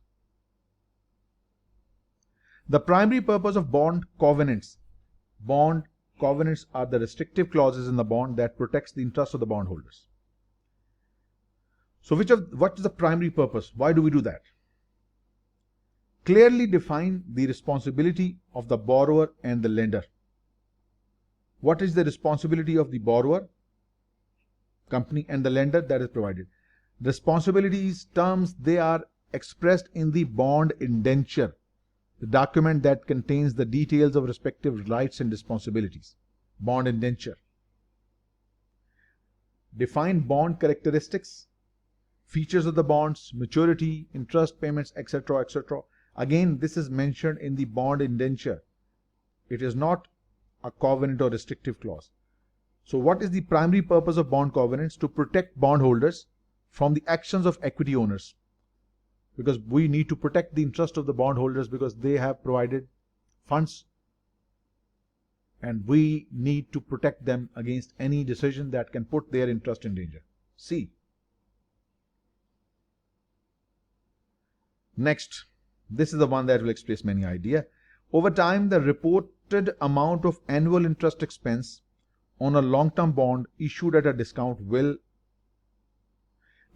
The primary purpose of bond covenants. Bond covenants are the restrictive clauses in the bond that protects the interest of the bondholders. So what is the primary purpose? Why do we do that? Clearly define the responsibility of the borrower and the lender. What is the responsibility of the borrower, company, and the lender? That is provided. Responsibilities terms, they are expressed in the bond indenture, the document that contains the details of respective rights and responsibilities. Bond indenture. Define bond characteristics, features of the bonds, maturity, interest payments, etc., etc. Again, this is mentioned in the bond indenture. It is not a covenant or restrictive clause. So what is the primary purpose of bond covenants? To protect bondholders from the actions of equity owners. Because we need to protect the interest of the bondholders because they have provided funds and we need to protect them against any decision that can put their interest in danger. C. Next, this is the one that will express many ideas. Over time, the reported amount of annual interest expense on a long-term bond issued at a discount will,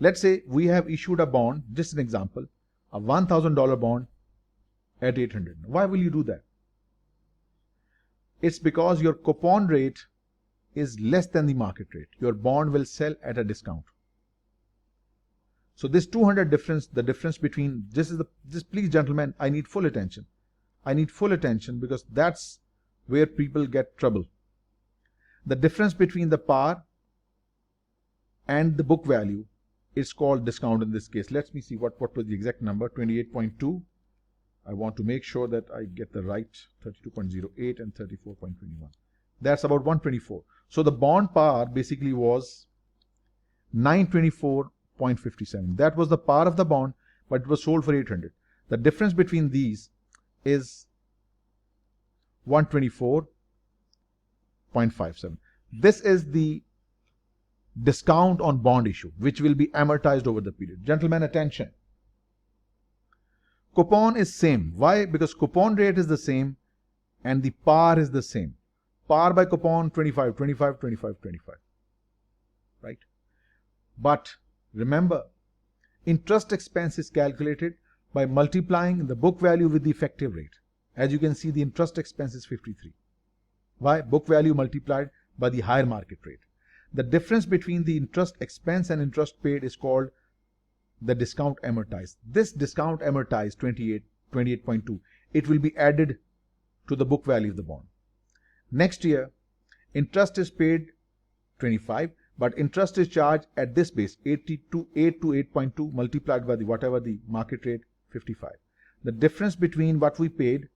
let's say we have issued a bond, just an example, a $1,000 bond at 800. Why will you do that? It's because your coupon rate is less than the market rate. Your bond will sell at a discount. So this 200 difference, the difference between, this please gentlemen, I need full attention. I need full attention because that's where people get trouble. The difference between the par and the book value is called discount in this case. Let me see what was the exact number, 28.2. I want to make sure that I get the right 32.08 and 34.21. That's about 124. So the bond par basically was 924.57. That was the par of the bond, but it was sold for 800. The difference between these is 124.57. This is the discount on bond issue, which will be amortized over the period. Gentlemen, attention. Coupon is same. Why? Because coupon rate is the same and the par is the same. Par by coupon 25, 25, 25, 25. Right? But remember, interest expense is calculated by multiplying the book value with the effective rate. As you can see, the interest expense is 53. Why? Book value multiplied by the higher market rate. The difference between the interest expense and interest paid is called the discount amortized. This discount amortized 28.2. It will be added to the book value of the bond. Next year, interest is paid 25, but interest is charged at this base 8 to 8.2 multiplied by the whatever the market rate 55. The difference between what we paid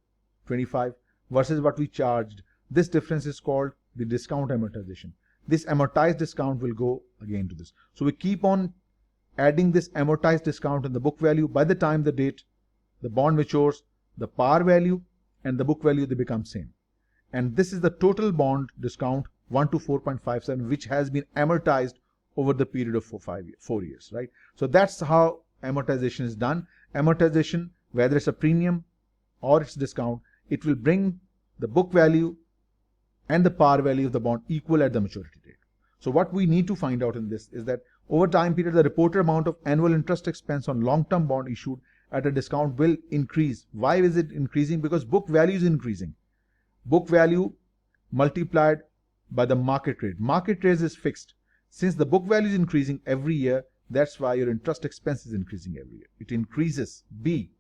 25 versus what we charged, this difference is called the discount amortization. This amortized discount will go again to this. So we keep on adding this amortized discount in the book value. By the time the date the bond matures, the par value and the book value, they become same. And this is the total bond discount 1 to 4.57, which has been amortized over the period of 4 years, right? So that's how amortization is done. Amortization, whether it's a premium or it's discount, it will bring the book value and the par value of the bond equal at the maturity date. So what we need to find out in this is that over time period, the reported amount of annual interest expense on long-term bond issued at a discount will increase. Why is it increasing? Because book value is increasing. Book value multiplied by the market rate. Market rate is fixed. Since the book value is increasing every year, that's why your interest expense is increasing every year. It increases. B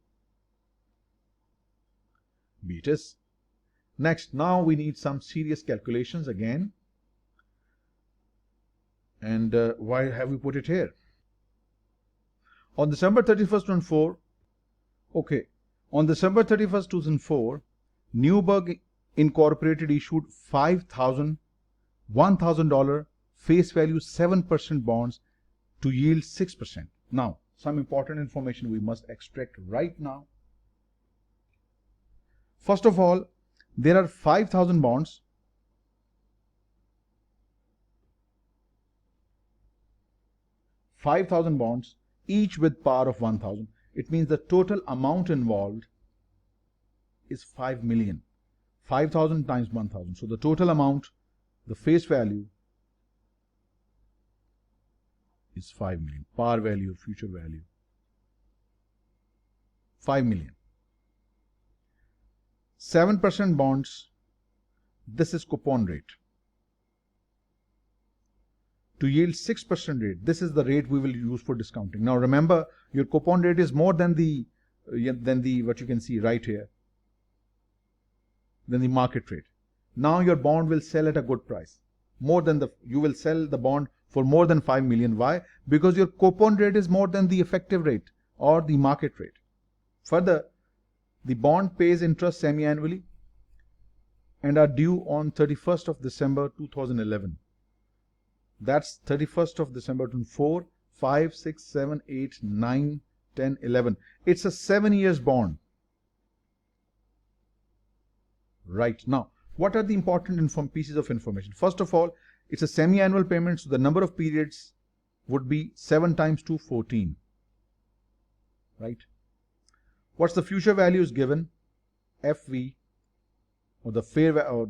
it is. Next, now we need some serious calculations again. And why have we put it here? On December 31st, 2004, on December 31st, 2004, Newburgh Incorporated issued $1,000 face value 7% bonds to yield 6%. Now, some important information we must extract right now. First of all, there are 5,000 bonds. Each with par of 1,000. It means the total amount involved is 5 million. 5,000 times 1,000. So the total amount, the face value is 5 million. Par value, future value, 5 million. 7% bonds, this is coupon rate. To yield 6% rate, this is the rate we will use for discounting. Now remember, your coupon rate is more than the what you can see right here, than the market rate. Now your bond will sell at a good price. You will sell the bond for more than 5 million. Why? Because your coupon rate is more than the effective rate or the market rate. Further, the bond pays interest semi-annually and are due on 31st of December 2011. That's 31st of December 2004, 5, 6, 7, 8, 9, 10, 11. It's a 7 years bond. Right. Now, what are the important pieces of information? First of all, it's a semi-annual payment, so the number of periods would be 7 times 2, 14. Right. What's the future value is given? FV, or the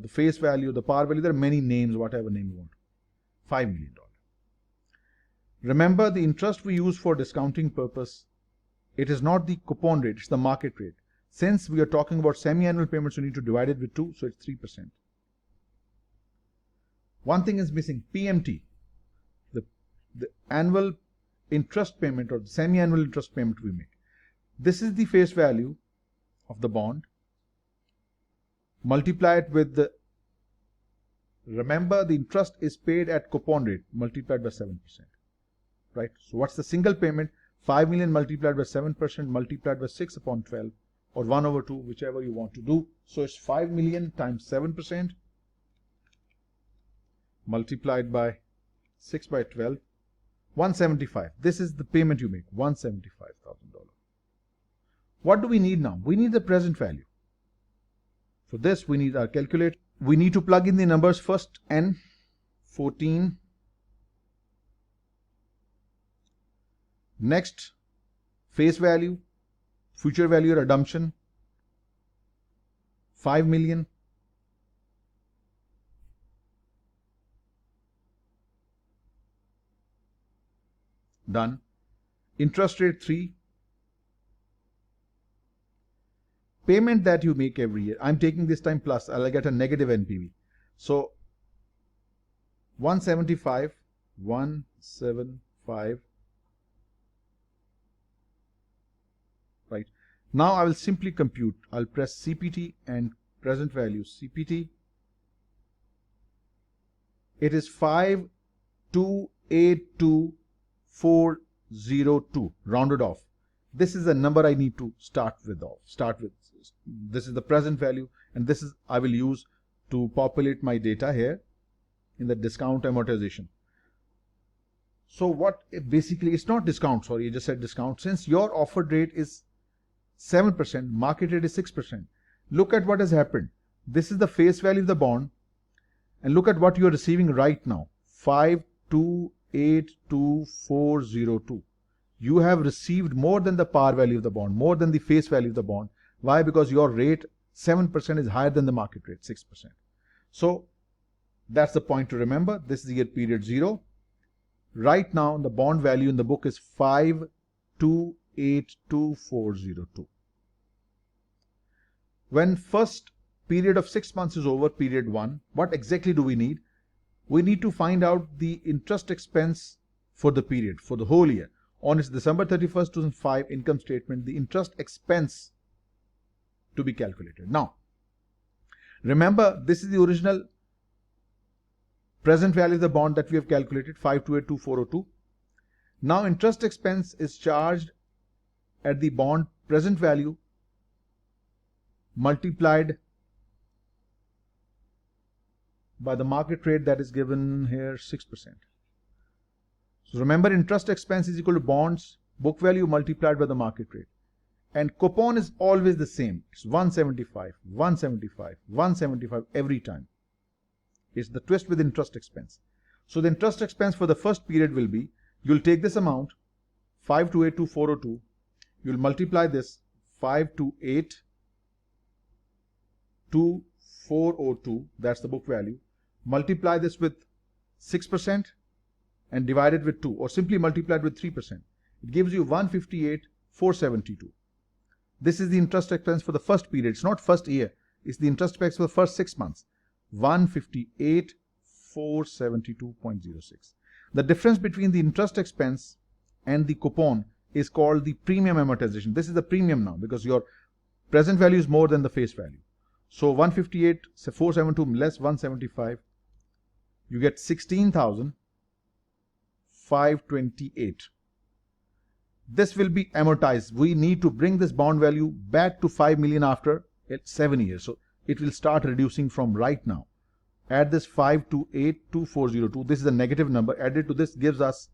face value, the par value. There are many names, whatever name you want. $5 million. Remember, the interest we use for discounting purpose, it is not the coupon rate, it's the market rate. Since we are talking about semi-annual payments, we need to divide it with 2, so it's 3%. One thing is missing, PMT, the annual interest payment or the semi-annual interest payment we make. This is the face value of the bond. Multiply it with the, remember the interest is paid at coupon rate multiplied by 7%. Right? So what's the single payment? 5 million multiplied by 7% multiplied by 6 upon 12 or 1 over 2, whichever you want to do. So it's 5 million times 7% multiplied by 6 by 12, 175. This is the payment you make, $175,000. What do we need now? We need the present value. For this, we need our calculator. We need to plug in the numbers first. N, 14, Next, face value, future value redemption, 5 million. Done. Interest rate 3. Payment that you make every year. I'm taking this time plus. I'll get a negative NPV. So 175, 175. Right. Now I will simply compute. I'll press CPT and present value CPT. It is 5282402 rounded off. This is the number I need to start with. This is the present value, and this is I will use to populate my data here in the discount amortization. So what basically, it's not discount, sorry, I just said discount. Since your offered rate is 7%, market rate is 6%. Look at what has happened. This is the face value of the bond, and look at what you are receiving right now, 5282402. You have received more than the par value of the bond, more than the face value of the bond. Why? Because your rate 7% is higher than the market rate, 6%. So that's the point to remember. This is year period 0. Right now, the bond value in the book is 5282402. When first period of 6 months is over, period 1, what exactly do we need? We need to find out the interest expense for the period, for the whole year. On its December 31st, 2005 income statement, the interest expense to be calculated. Now, remember, this is the original present value of the bond that we have calculated, 5282402. Now, interest expense is charged at the bond present value multiplied by the market rate that is given here, 6%. So remember, interest expense is equal to bonds book value multiplied by the market rate. And coupon is always the same. It's 175, 175, 175 every time. It's the twist with interest expense. So the interest expense for the first period will be, you'll take this amount, 5282402, you'll multiply this 5282402, that's the book value, multiply this with 6% and divide it with 2, or simply multiply it with 3%. It gives you 158,472. This is the interest expense for the first period. It's not first year. It's the interest expense for the first 6 months. 158,472.06. The difference between the interest expense and the coupon is called the premium amortization. This is the premium now because your present value is more than the face value. So 158,472 less 175, you get 16,528. This will be amortized. We need to bring this bond value back to 5 million after 7 years. So it will start reducing from right now. Add this 5282402. This is a negative number. Added to this gives us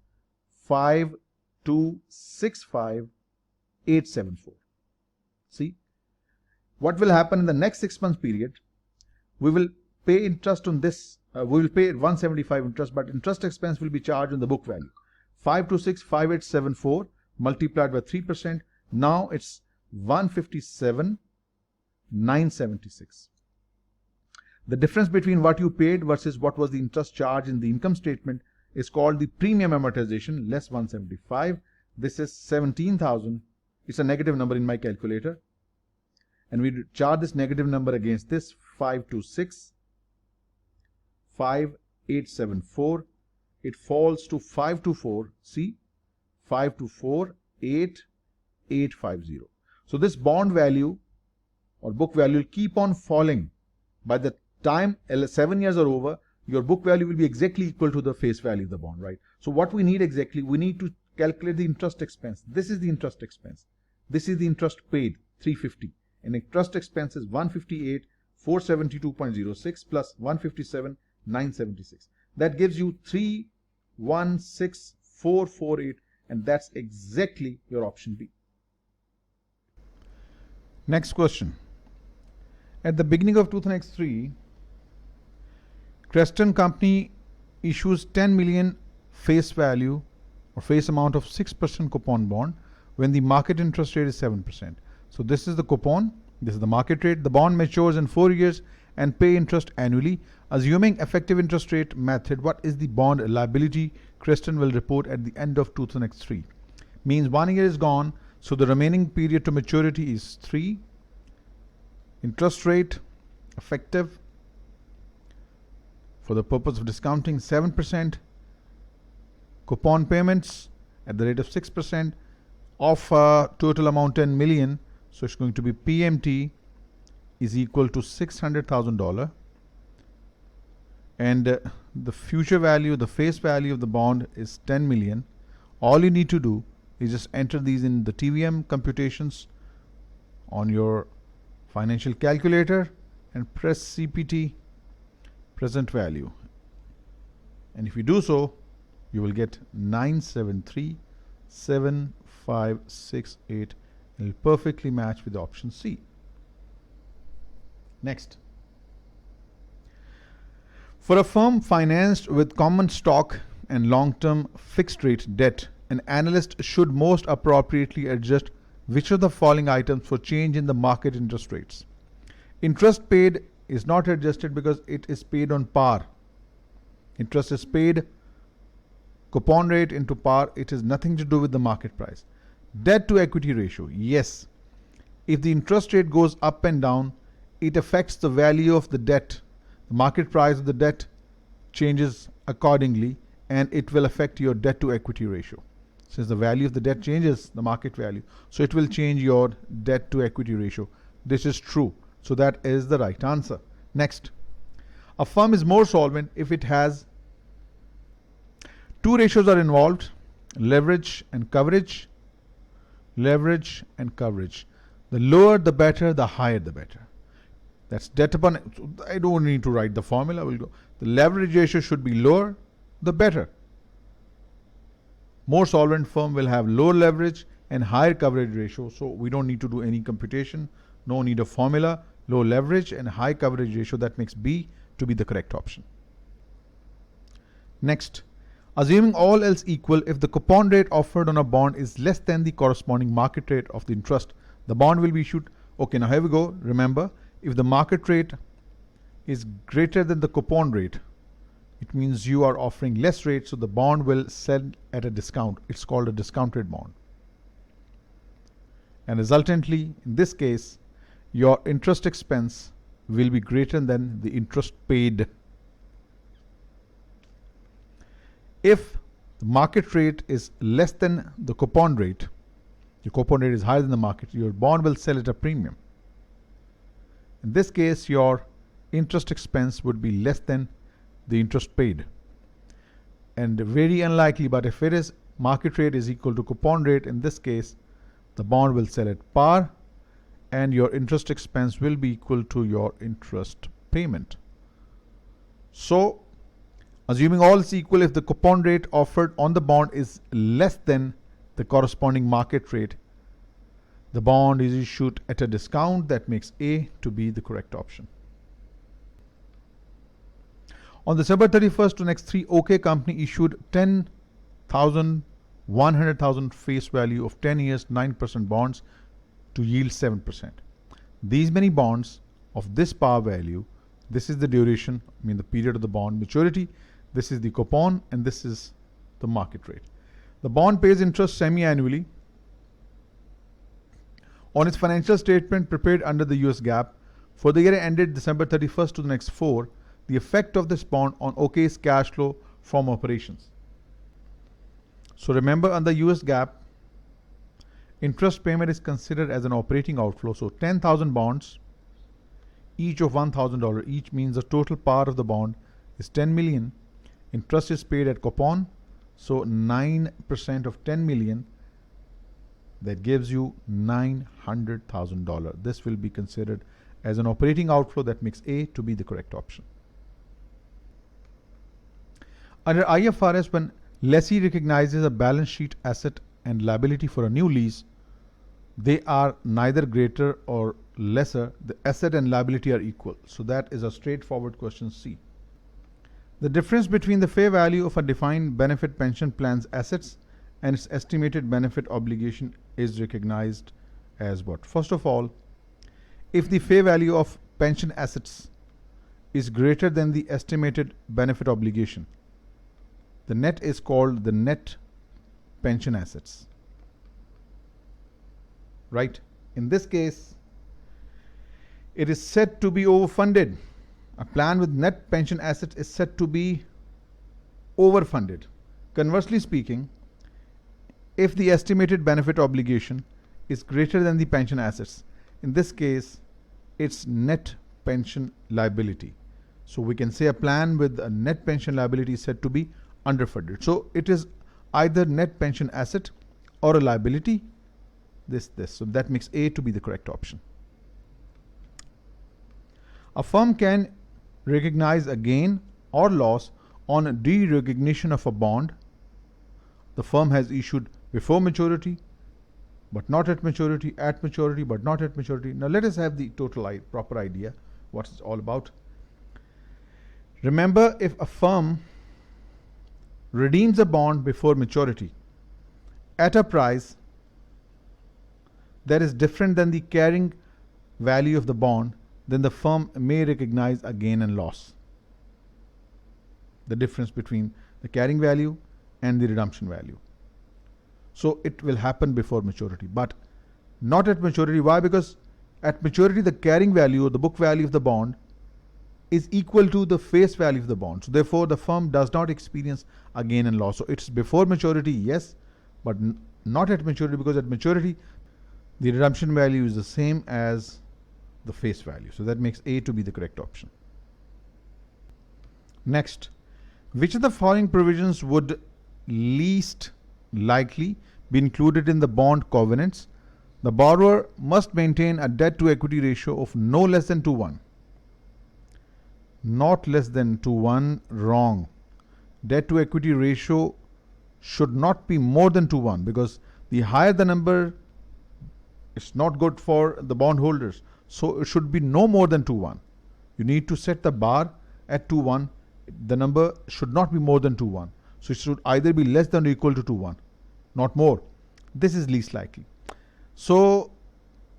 5265874. See? What will happen in the next 6 months period? We will pay interest on this. We will pay 175 interest, but interest expense will be charged on the book value. 5265874 multiplied by 3%. Now it's 157,976. The difference between what you paid versus what was the interest charge in the income statement is called the premium amortization, less 175. This is 17,000. It's a negative number in my calculator. And we charge this negative number against this, 526,5874. It falls to 524, see, 524,8850. So this bond value or book value will keep on falling. By the time 7 years are over, your book value will be exactly equal to the face value of the bond, right? So what we need exactly, we need to calculate the interest expense. This is the interest expense. This is the interest paid, 350. And interest expense is 158,472.06 plus 157,976. That gives you 316,448, and that's exactly your option B. Next question. At the beginning of 2003, Creston Company issues 10 million face value or face amount of 6% coupon bond when the market interest rate is 7%. So this is the coupon, this is the market rate. The bond matures in 4 years and pay interest annually. Assuming effective interest rate method, what is the bond liability Creston will report at the end of 2003? Means 1 year is gone, so the remaining period to maturity is 3. Interest rate effective for the purpose of discounting 7%. Coupon payments at the rate of 6% of total amount 10 million. So it's going to be PMT is equal to $600,000, and the future value, the face value of the bond is 10 million. All you need to do is just enter these in the TVM computations on your financial calculator and press CPT present value, and if you do so, you will get 9737568, and it will perfectly match with option C. Next, for a firm financed with common stock and long-term fixed rate debt, an analyst should most appropriately adjust which of the following items for change in the market interest rates. Interest paid is not adjusted because it is paid on par. Interest is paid coupon rate into par. It has nothing to do with the market price. Debt to equity ratio, yes. If the interest rate goes up and down, it affects the value of the debt. The market price of the debt changes accordingly, and it will affect your debt to equity ratio. Since the value of the debt changes, the market value, so it will change your debt to equity ratio. This is true. So that is the right answer. Next, a firm is more solvent if it has two ratios are involved: leverage and coverage. Leverage and coverage. The lower the better, the higher the better. That's debt upon. I don't need to write the formula. We'll go. The leverage ratio should be lower, the better. More solvent firm will have lower leverage and higher coverage ratio. So we don't need to do any computation. No need of formula. Low leverage and high coverage ratio. That makes B to be the correct option. Next, assuming all else equal, if the coupon rate offered on a bond is less than the corresponding market rate of the interest, the bond will be issued. Okay, now here we go. Remember, if the market rate is greater than the coupon rate, it means you are offering less rate, so the bond will sell at a discount. It's called a discounted bond. And resultantly, in this case, your interest expense will be greater than the interest paid. If the market rate is less than the coupon rate, your coupon rate is higher than the market, your bond will sell at a premium. In this case, your interest expense would be less than the interest paid. And very unlikely, but if it is market rate is equal to coupon rate, in this case, the bond will sell at par, and your interest expense will be equal to your interest payment. So, assuming all is equal, if the coupon rate offered on the bond is less than the corresponding market rate, the bond is issued at a discount. That makes A to be the correct option. On December 31st to next 3, OK Company issued 100,000 face value of 10 years 9% bonds to yield 7%. These many bonds of this par value, this is the duration, the period of the bond maturity, this is the coupon, and this is the market rate. The bond pays interest semi-annually. On its financial statement prepared under the US GAAP for the year ended December 31st to the next 4, the effect of this bond on OK's cash flow from operations. So remember, under US GAAP, interest payment is considered as an operating outflow. So 10,000 bonds, each of $1,000 each, means the total par of the bond is 10 million. Interest is paid at coupon. So 9% of 10 million, that gives you $900,000. This will be considered as an operating outflow. That makes A to be the correct option. Under IFRS, when lessee recognizes a balance sheet asset and liability for a new lease, they are neither greater or lesser. The asset and liability are equal. So that is a straightforward question C. The difference between the fair value of a defined benefit pension plan's assets and its estimated benefit obligation is recognized as what? First of all, if the fair value of pension assets is greater than the estimated benefit obligation, the net is called the net pension assets. Right? In this case, it is said to be overfunded. A plan with net pension assets is said to be overfunded. Conversely speaking, if the estimated benefit obligation is greater than the pension assets, in this case, it's net pension liability. So we can say a plan with a net pension liability is said to be underfunded. So it is either net pension asset or a liability, this. So that makes A to be the correct option. A firm can recognize a gain or loss on de-recognition of a bond the firm has issued before maturity, but not at maturity, but not at maturity. Now let us have the proper idea what it's all about. Remember, if a firm redeems a bond before maturity at a price that is different than the carrying value of the bond, then the firm may recognize a gain and loss. The difference between the carrying value and the redemption value. So it will happen before maturity, but not at maturity. Why? Because at maturity, the carrying value or the book value of the bond is equal to the face value of the bond. So therefore, the firm does not experience a gain and loss. So it's before maturity, yes, but not at maturity, because at maturity, the redemption value is the same as the face value. So that makes A to be the correct option. Next, which of the following provisions would least likely be included in the bond covenants? The borrower must maintain a debt to equity ratio of no less than 2:1. Not less than 2:1, wrong. Debt to equity ratio should not be more than 2:1, because the higher the number, it's not good for the bondholders. So it should be no more than 2:1. You need to set the bar at 2:1. The number should not be more than 2:1. So it should either be less than or equal to 2:1, not more. This is least likely. So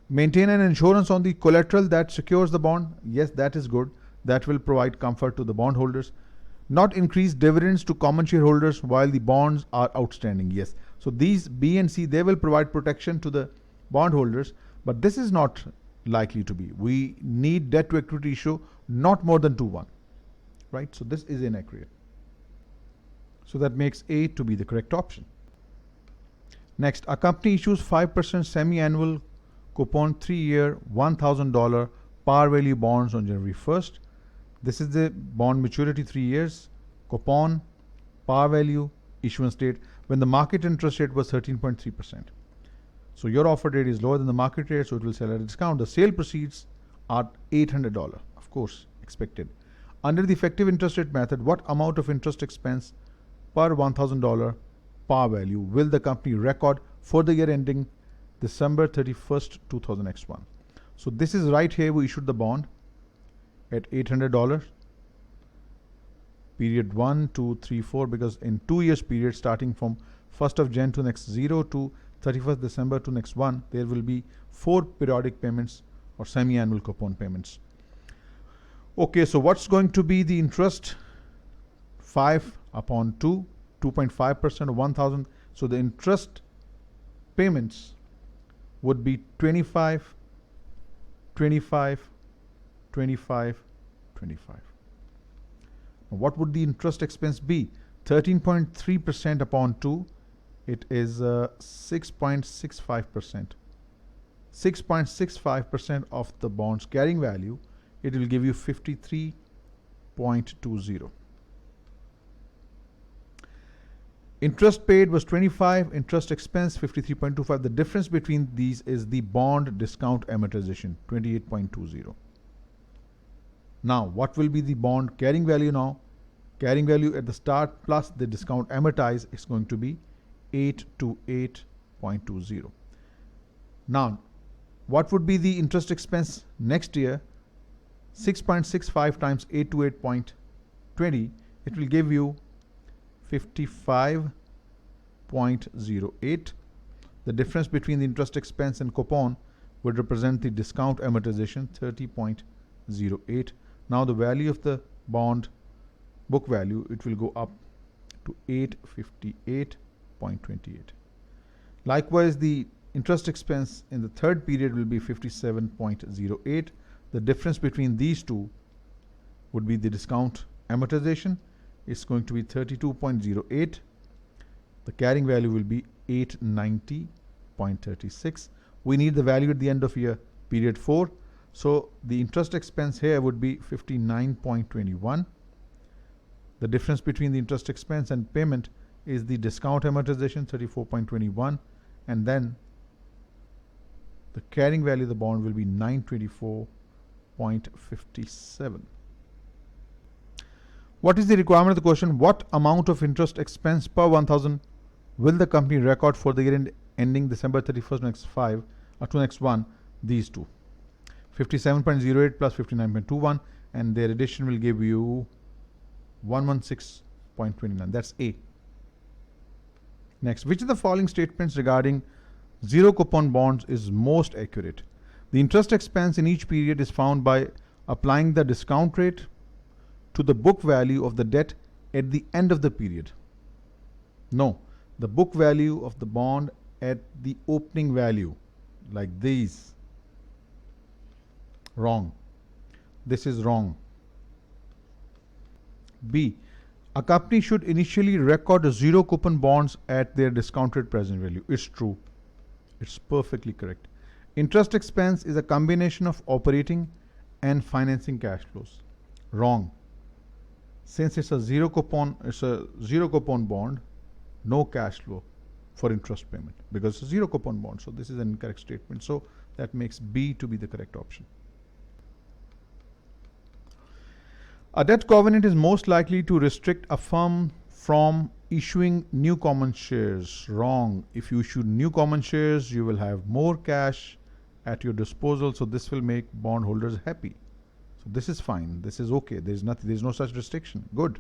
maintain an insurance on the collateral that secures the bond. Yes, that is good. That will provide comfort to the bondholders. Not increase dividends to common shareholders while the bonds are outstanding. Yes. So these B and C, they will provide protection to the bondholders, but this is not likely to be. We need debt to equity ratio not more than 2:1. Right? So this is inaccurate. So that makes A to be the correct option. Next, a company issues 5% semi-annual coupon 3-year $1,000 par value bonds on January 1st. This is the bond maturity, 3 years, coupon, par value, issuance date, when the market interest rate was 13.3%. So your offer rate is lower than the market rate, so it will sell at a discount. The sale proceeds are $800, of course, expected. Under the effective interest rate method, what amount of interest expense per $1,000 par value will the company record for the year ending December 31st, 2001? So this is right here, we issued the bond at $800, period 1, 2, 3, 4, because in 2 years period starting from 1st of Jan to next 0 to 31st December to next 1, there will be 4 periodic payments or semi-annual coupon payments. Okay, so what's going to be the interest? 5 upon 2, 2.5% of 1,000. So the interest payments would be 25, 25, 25, 25. Now what would the interest expense be? 13.3% upon 2, it is 6.65%. 6.65% of the bond's carrying value, it will give you 53.20. Interest paid was 25, interest expense 53.25. The difference between these is the bond discount amortization, 28.20. Now, what will be the bond carrying value now? Carrying value at the start plus the discount amortized is going to be 828.20. Now, what would be the interest expense next year? 6.65 times 828.20, it will give you 55.20. 32.08. The difference between the interest expense and coupon would represent the discount amortization, 30.08. Now the value of the bond, book value, it will go up to 858.28. Likewise, the interest expense in the third period will be 57.08. The difference between these two would be the discount amortization. It's going to be 32.08. The carrying value will be 890.36. We need the value at the end of year period 4. So the interest expense here would be 59.21. The difference between the interest expense and payment is the discount amortization, 34.21, and then the carrying value of the bond will be 924.57. What is the requirement of the question? What amount of interest expense per 1000 will the company record for the year ending December 31st next one? These two, 57.08 plus 59.21, and their addition will give you 116.29. That's A. Next, which of the following statements regarding zero coupon bonds is most accurate? The interest expense in each period is found by applying the discount rate to the book value of the debt at the end of the period. No, the book value of the bond at the opening value, like these. Wrong. This is wrong. B. A company should initially record zero coupon bonds at their discounted present value. It's true. It's perfectly correct. Interest expense is a combination of operating and financing cash flows. Wrong. Since it's a zero coupon bond, no cash flow for interest payment because it's a zero coupon bond. So this is an incorrect statement. So that makes B to be the correct option. A debt covenant is most likely to restrict a firm from issuing new common shares. Wrong. If you issue new common shares, you will have more cash at your disposal. So this will make bondholders happy. So this is fine. This is okay. There's no such restriction. Good.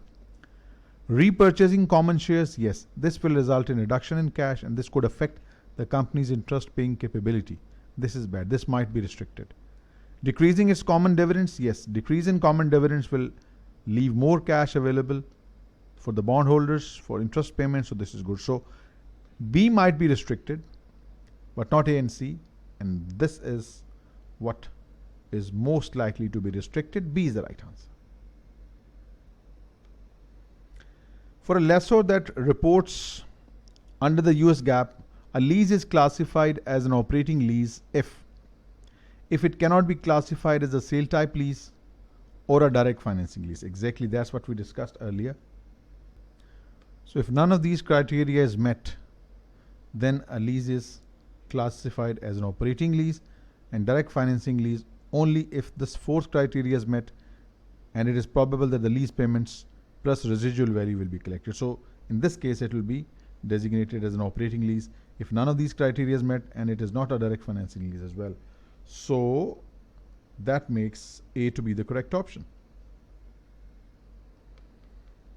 Repurchasing common shares, yes, this will result in reduction in cash, and this could affect the company's interest paying capability. This is bad. This might be restricted. Decreasing its common dividends, yes, decrease in common dividends will leave more cash available for the bondholders for interest payments. So this is good. So B might be restricted, but not A and C, and this is what is most likely to be restricted. B is the right answer. For a lessor that reports under the US GAAP, a lease is classified as an operating lease if it cannot be classified as a sale type lease or a direct financing lease. Exactly, that's what we discussed earlier. So if none of these criteria is met, then a lease is classified as an operating lease, and direct financing lease only if this fourth criteria is met and it is probable that the lease payments plus residual value will be collected. So in this case, it will be designated as an operating lease if none of these criteria is met and it is not a direct financing lease as well. So that makes A to be the correct option.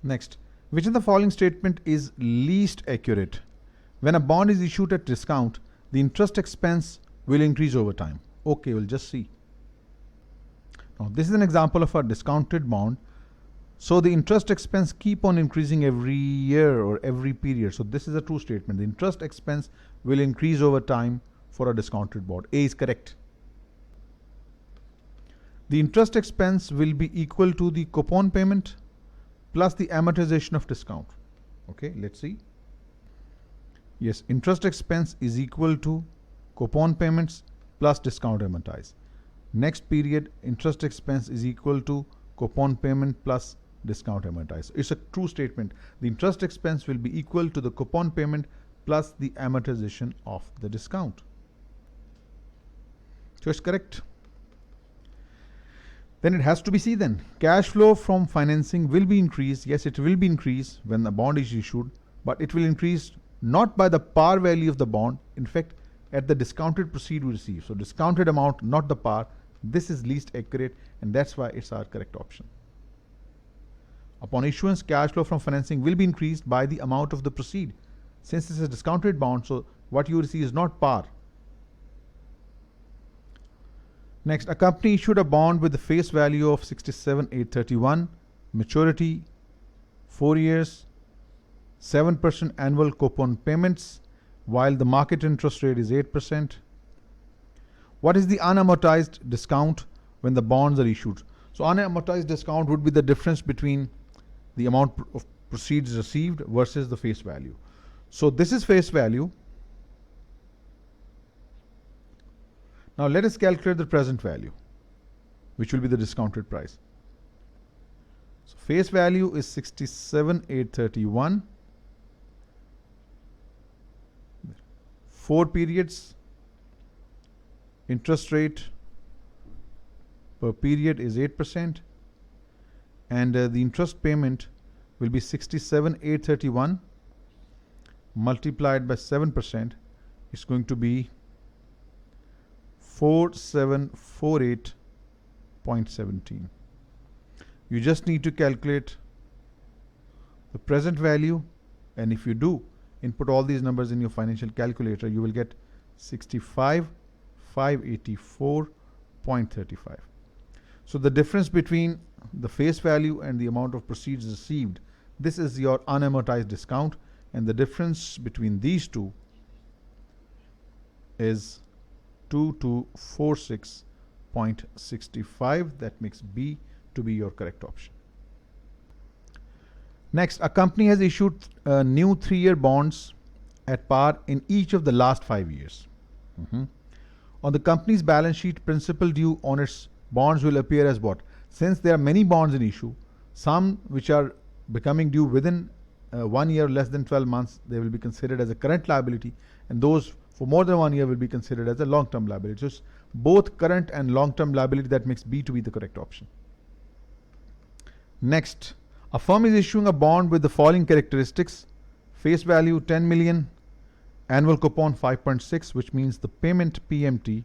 Next, which of the following statement is least accurate? When a bond is issued at discount, the interest expense will increase over time. Okay, we'll just see. Now, this is an example of a discounted bond. So the interest expense keep on increasing every year or every period. So this is a true statement. The interest expense will increase over time for a discounted bond. A is correct. The interest expense will be equal to the coupon payment plus the amortization of discount. Okay, let's see. Yes, interest expense is equal to coupon payments plus discount amortized. Next period, interest expense is equal to coupon payment plus discount amortized. It's a true statement. The interest expense will be equal to the coupon payment plus the amortization of the discount. So it's correct. Then it has to be C then. Cash flow from financing will be increased. Yes, it will be increased when the bond is issued, but it will increase not by the par value of the bond. In fact, at the discounted proceed we receive. So discounted amount, not the par. This is least accurate, and that's why it's our correct option. Upon issuance, cash flow from financing will be increased by the amount of the proceed. Since it's a discounted bond, so what you will see is not par. Next, a company issued a bond with the face value of 67,831, maturity 4 years, 7% annual coupon payments, while the market interest rate is 8%. What is the unamortized discount when the bonds are issued? So unamortized discount would be the difference between the amount of proceeds received versus the face value. So this is face value. Now let us calculate the present value, which will be the discounted price. So face value is 67,831. 4 periods. Interest rate per period is 8%, and the interest payment will be 67,831 multiplied by 7%. It's going to be 4748.17. You just need to calculate the present value, and if you do input all these numbers in your financial calculator, you will get 65,584.35. So the difference between the face value and the amount of proceeds received, this is your unamortized discount, and the difference between these two is 2246.65. That makes B to be your correct option. Next, a company has issued new 3-year bonds at par in each of the last 5 years. On the company's balance sheet, principal due on its bonds will appear as what? Since there are many bonds in issue, some which are becoming due within 1 year, less than 12 months, they will be considered as a current liability, and those for more than 1 year will be considered as a long-term liability. So it's both current and long-term liability. That makes B to be the correct option. Next, a firm is issuing a bond with the following characteristics: face value 10 million, annual coupon 5.6, which means the payment PMT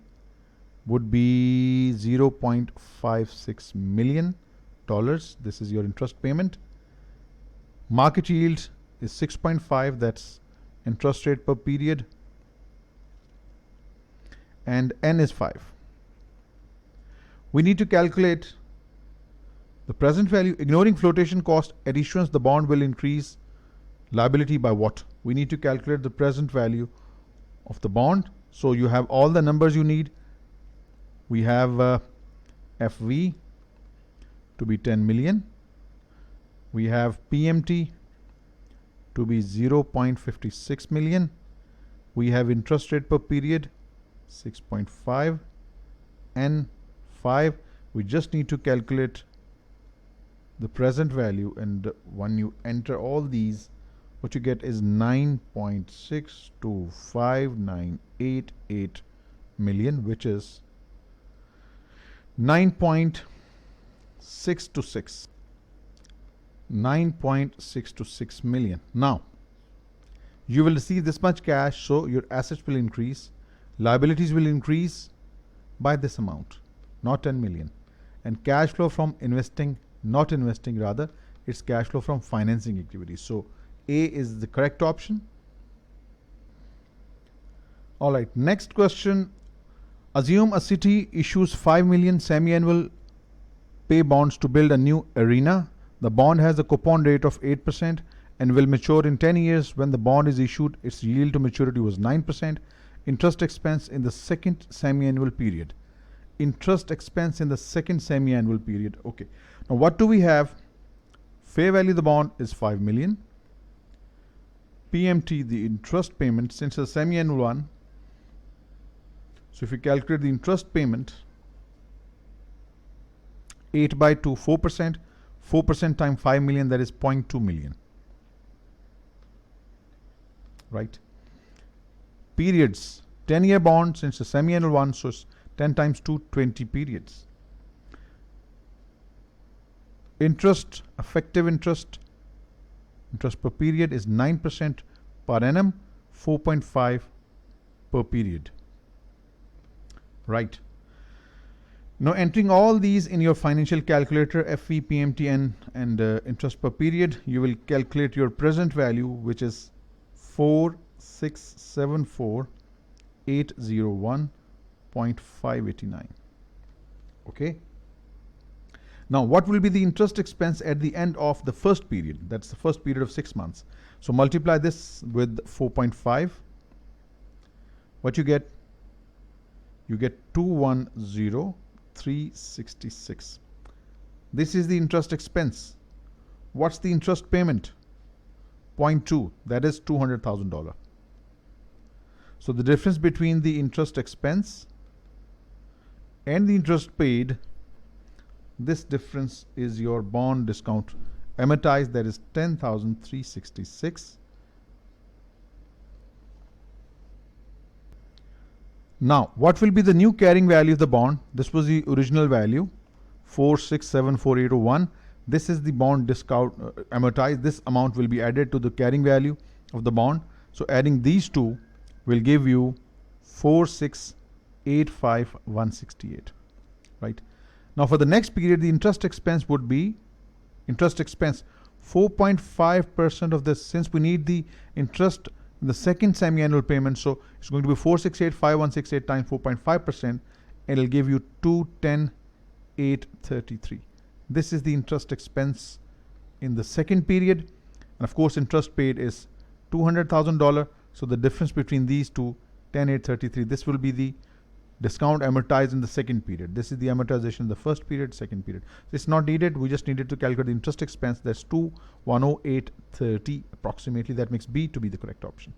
would be $0.56 million. This is your interest payment. Market yield is 6.5, that's interest rate per period, and N is 5. We need to calculate the present value. Ignoring flotation cost at issuance, the bond will increase liability by what? We need to calculate the present value of the bond. So you have all the numbers you need. We have FV to be 10 million. We have PMT to be 0.56 million. We have interest rate per period 6.5, N 5. We just need to calculate the present value, and when you enter all these, what you get is 9.625988 million, which is 9.626 million. Now you will receive this much cash, so your assets will increase, liabilities will increase by this amount, not 10 million, and cash flow from investing, not investing, rather it's cash flow from financing activities. So A is the correct option. All right, next question. Assume a city issues 5 million semi-annual pay bonds to build a new arena. The bond has a coupon rate of 8% and will mature in 10 years. When the bond is issued, its yield to maturity was 9%. Interest expense in the second semi-annual period. Interest expense in the second semi-annual period. Okay. Now what do we have? Fair value of the bond is 5 million. PMT, the interest payment, since it's a semi-annual one. So if you calculate the interest payment, 8 by 2, 4%. 4% times 5 million, that is 0.2 million. Right? Periods, 10-year bond, since a semi-annual one, so it's 10 times 2, 20 periods. Interest, effective interest per period is 9% per annum, 4.5 per period. Right. Now entering all these in your financial calculator, FV, PMT, and interest per period, you will calculate your present value, which is 4674801.589. Okay. Now, what will be the interest expense at the end of the first period? That's the first period of 6 months. So multiply this with 4.5. What you get? You get 210,366. This is the interest expense. What's the interest payment? 0.2. That is $200,000. So the difference between the interest expense and the interest paid, this difference is your bond discount amortized, that is 10,366. Now, what will be the new carrying value of the bond? This was the original value, 4674801. This is the bond discount amortized. This amount will be added to the carrying value of the bond. So adding these two will give you 4685168, right? Now for the next period, the interest expense would be interest expense 4.5% of this, since we need the interest in the second semi-annual payment. So it's going to be 4685168 times 4.5%, and it'll give you 210,833. This is the interest expense in the second period, and of course interest paid is $200,000. So the difference between these two, 10,833, this will be the discount amortized in the second period. This is the amortization in the first period, second period. So it's not needed. We just needed to calculate the interest expense. That's 210,830 approximately. That makes B to be the correct option.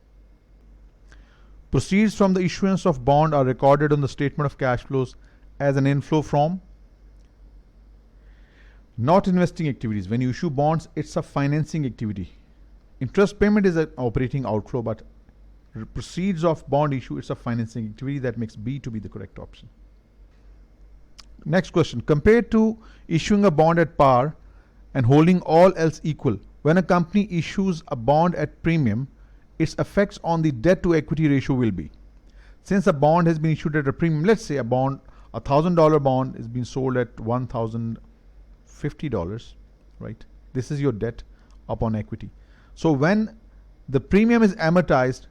Proceeds from the issuance of bond are recorded on the statement of cash flows as an inflow from not investing activities. When you issue bonds, it's a financing activity. Interest payment is an operating outflow, but proceeds of bond issue, it's a financing activity. That makes B to be the correct option. Next question. Compared to issuing a bond at par and holding all else equal, when a company issues a bond at premium, its effects on the debt to equity ratio will be, since a bond has been issued at a premium, let's say a bond, $1,000 bond is being sold at $1,050, right? This is your debt upon equity. So when the premium is amortized,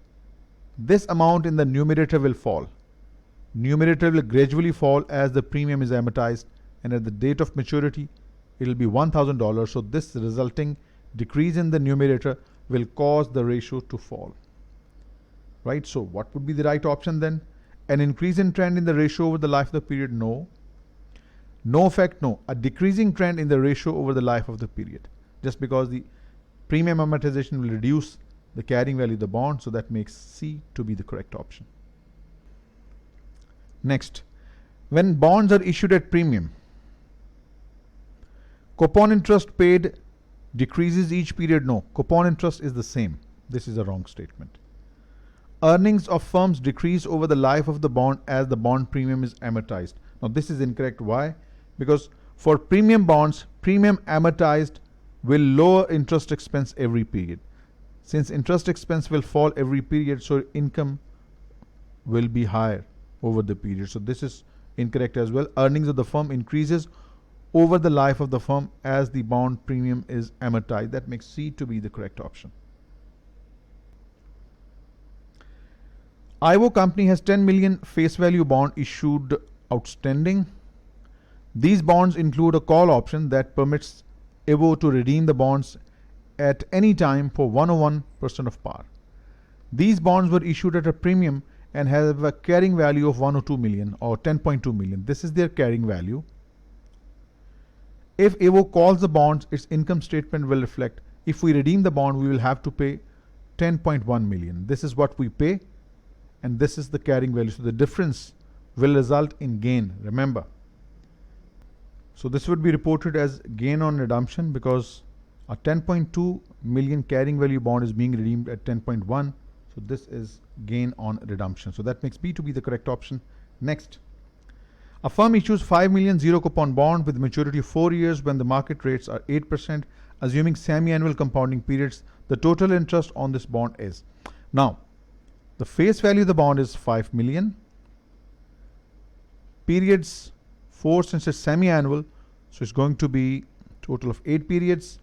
this amount in the numerator will fall. Numerator will gradually fall as the premium is amortized, and at the date of maturity, it will be $1,000. So this resulting decrease in the numerator will cause the ratio to fall, right? So what would be the right option then? An increase in trend in the ratio over the life of the period? No. No effect? No. A decreasing trend in the ratio over the life of the period, just because the premium amortization will reduce the carrying value of the bond. So that makes C to be the correct option. Next, when bonds are issued at premium, coupon interest paid decreases each period? No, coupon interest is the same. This is a wrong statement. Earnings of firms decrease over the life of the bond as the bond premium is amortized. Now this is incorrect. Why? Because for premium bonds, premium amortized will lower interest expense every period. Since interest expense will fall every period, so income will be higher over the period. So this is incorrect as well. Earnings of the firm increases over the life of the firm as the bond premium is amortized. That makes C to be the correct option. IVO company has 10 million face value bond issued outstanding. These bonds include a call option that permits IVO to redeem the bonds at any time for 101% of par. These bonds were issued at a premium and have a carrying value of 102 million or 10.2 million. This is their carrying value. If IVO calls the bonds, its income statement will reflect, if we redeem the bond, we will have to pay 10.1 million. This is what we pay, and this is the carrying value. So the difference will result in gain, remember. So this would be reported as gain on redemption because a 10.2 million carrying value bond is being redeemed at 10.1. So this is gain on redemption. So that makes B to be the correct option. Next, a firm issues 5 million zero coupon bond with maturity of 4 years when the market rates are 8%, assuming semi-annual compounding periods. The total interest on this bond is, now the face value of the bond is 5 million. Periods 4, since it's semi-annual, so it's going to be total of 8 periods.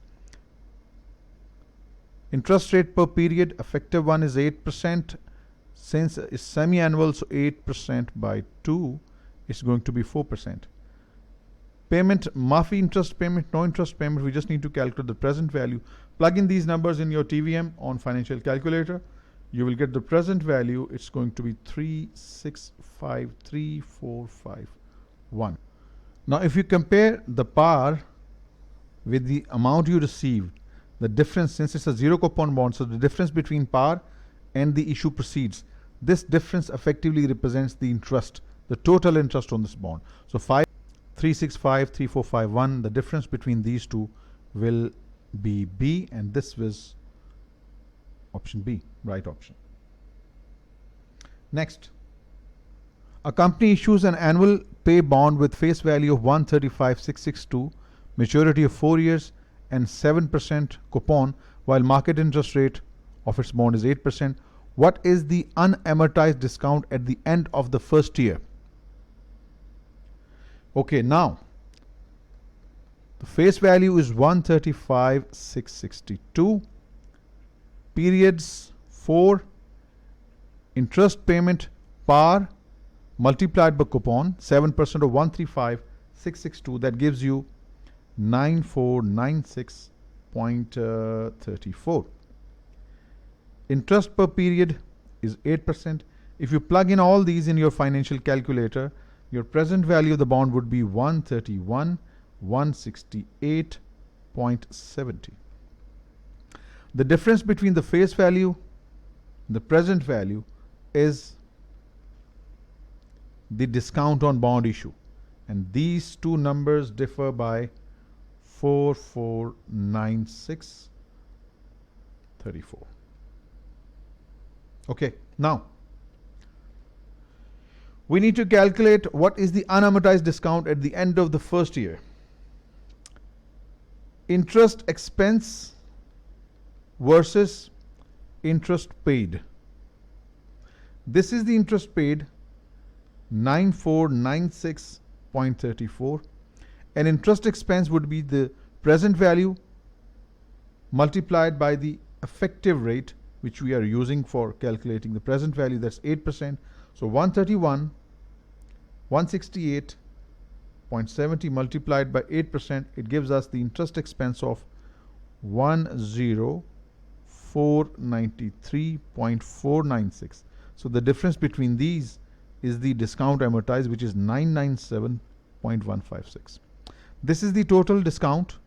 Interest rate per period, effective one is 8%. Since it's semi-annual, so 8% by 2 is going to be 4%. Payment, Mafi interest payment, no interest payment, we just need to calculate the present value. Plug in these numbers in your TVM on financial calculator. You will get the present value. It's going to be 3653451. Now if you compare the par with the amount you received, the difference, since it's a zero coupon bond, so the difference between par and the issue proceeds, this difference effectively represents the interest, the total interest on this bond. So 3653451, the difference between these two will be B, and this was option B, right option. Next, a company issues an annual pay bond with face value of 135,662, maturity of 4 years and 7% coupon, while market interest rate of its bond is 8%. What is the unamortized discount at the end of the first year? Okay, now the face value is 135,662, periods 4, interest payment par multiplied by coupon 7% of 135,662, that gives you 9496.34. Interest per period is 8%. If you plug in all these in your financial calculator, your present value of the bond would be 131,168.70. The difference between the face value and the present value is the discount on bond issue, and these two numbers differ by 4496.34. Okay, now we need to calculate what is the unamortized discount at the end of the first year. Interest expense versus interest paid. This is the interest paid, 9496.34, and interest expense would be the present value multiplied by the effective rate, which we are using for calculating the present value, that's 8%. So 131,168.70 multiplied by 8%, it gives us the interest expense of 10493.496. So the difference between these is the discount amortized, which is 997.156. This is the total discount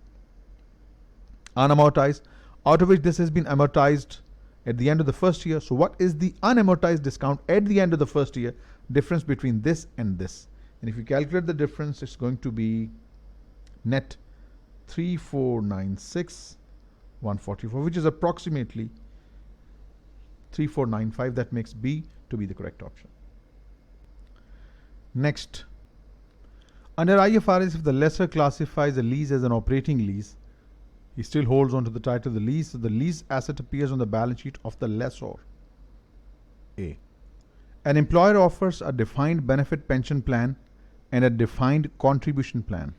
unamortized, out of which this has been amortized at the end of the first year. So what is the unamortized discount at the end of the first year? Difference between this and this. And if you calculate the difference, it's going to be net 3496,144, which is approximately 3495. That makes B to be the correct option. Next, under IFRS, if the lessor classifies a lease as an operating lease, he still holds on to the title of the lease, so the lease asset appears on the balance sheet of the lessor. A. An employer offers a defined benefit pension plan and a defined contribution plan.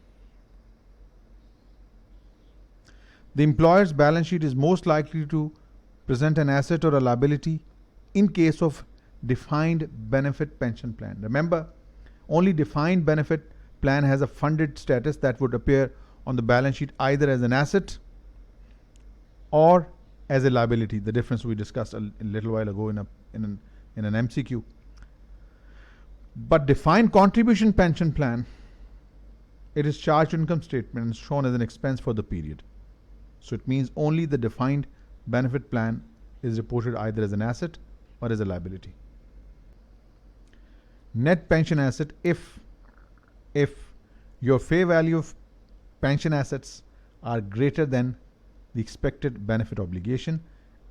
The employer's balance sheet is most likely to present an asset or a liability in case of defined benefit pension plan. Remember, only defined benefit plan has a funded status that would appear on the balance sheet either as an asset or as a liability. The difference we discussed a little while ago in an MCQ. But defined contribution pension plan, it is charged in income statement and shown as an expense for the period. So it means only the defined benefit plan is reported either as an asset or as a liability. Net pension asset, if your fair value of pension assets are greater than the expected benefit obligation,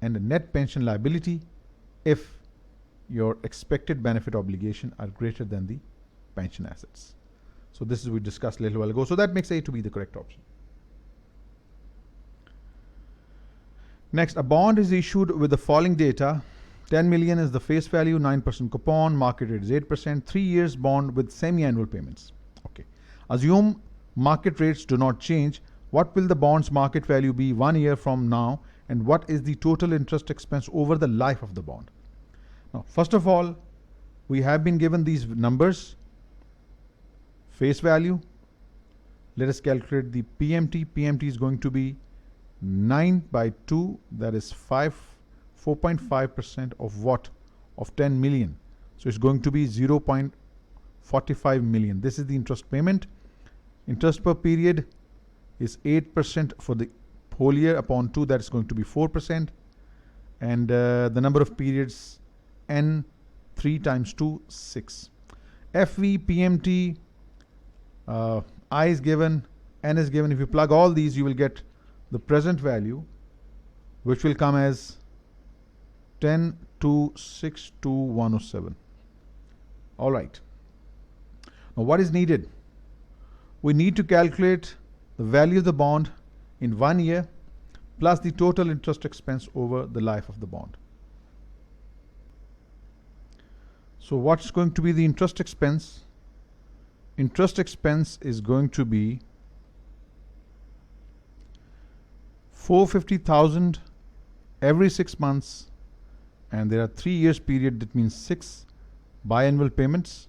and a net pension liability if your expected benefit obligation are greater than the pension assets. So this is we discussed a little while ago. So that makes A to be the correct option. Next, a bond is issued with the following data. 10 million is the face value, 9% coupon, market rate is 8%, 3 years bond with semi-annual payments. Okay. Assume market rates do not change. What will the bond's market value be 1 year from now and what is the total interest expense over the life of the bond. Now, first of all, we have been given these numbers, face value. Let us calculate the PMT. PMT is going to be 9 by 2, that is 4.5% of what? Of 10 million. So it's going to be 0.45 million. This is the interest payment. Interest per period is 8% for the whole year upon 2, that is going to be 4%. And the number of periods, N, 3 times 2, 6. FV, PMT, I is given, N is given. If you plug all these, you will get the present value, which will come as 10,262,107. All right. Now, what is needed? We need to calculate the value of the bond in 1 year plus the total interest expense over the life of the bond. So, what's going to be the interest expense? Interest expense is going to be 450,000 every 6 months, and there are 3 years period. That means 6 biannual payments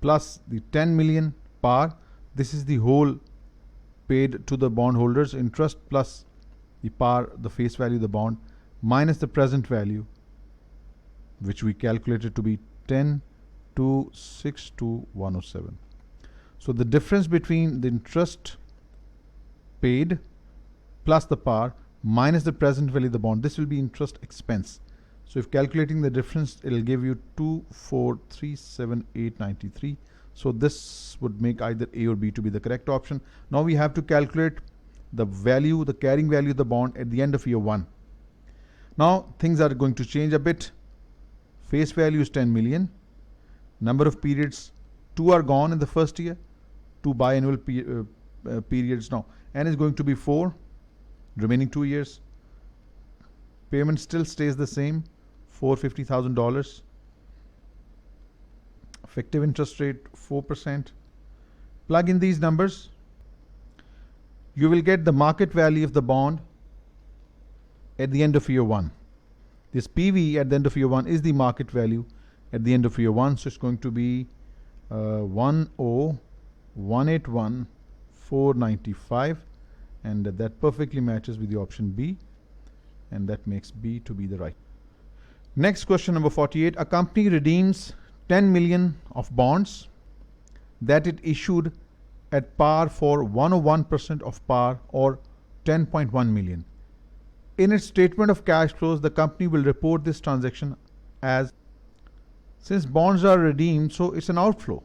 plus the 10 million par. This is the whole paid to the bondholders, interest plus the par, the face value of the bond, minus the present value, which we calculated to be 10,262,107. So the difference between the interest paid plus the par minus the present value of the bond, this will be interest expense. So if calculating the difference, it will give you 2,437,893. So this would make either A or B to be the correct option. Now we have to calculate the value, the carrying value of the bond at the end of year 1. Now things are going to change a bit. Face value is 10 million. Number of periods, 2 are gone in the first year, 2 biannual periods now. N is going to be 4, remaining 2 years. Payment still stays the same, $450,000. Effective interest rate 4%. Plug in these numbers. You will get the market value of the bond at the end of year 1. This PV at the end of year 1 is the market value at the end of year 1. So it's going to be 10181,495, and that perfectly matches with the option B, and that makes B to be the right. Next question, number 48. A company redeems 10 million of bonds that it issued at par for 101% of par, or 10.1 million. In its statement of cash flows, the company will report this transaction as, since bonds are redeemed, so it's an outflow.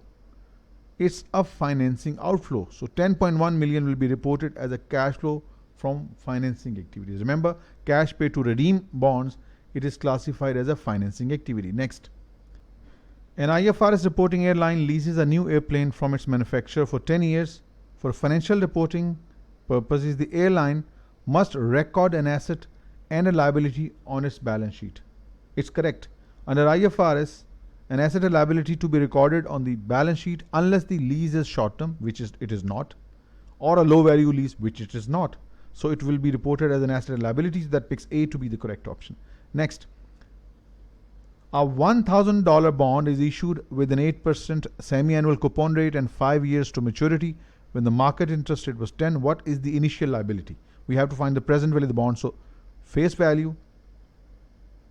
It's a financing outflow. So 10.1 million will be reported as a cash flow from financing activities. Remember, cash paid to redeem bonds, it is classified as a financing activity. Next. An IFRS reporting airline leases a new airplane from its manufacturer for 10 years. For financial reporting purposes, the airline must record an asset and a liability on its balance sheet. It's correct. Under IFRS, an asset and liability to be recorded on the balance sheet unless the lease is short term, which it is not, or a low value lease, which it is not. So it will be reported as an asset and liability. That picks A to be the correct option. Next. A $1,000 bond is issued with an 8% semi-annual coupon rate and 5 years to maturity. When the market interest rate was 10, what is the initial liability? We have to find the present value of the bond. So face value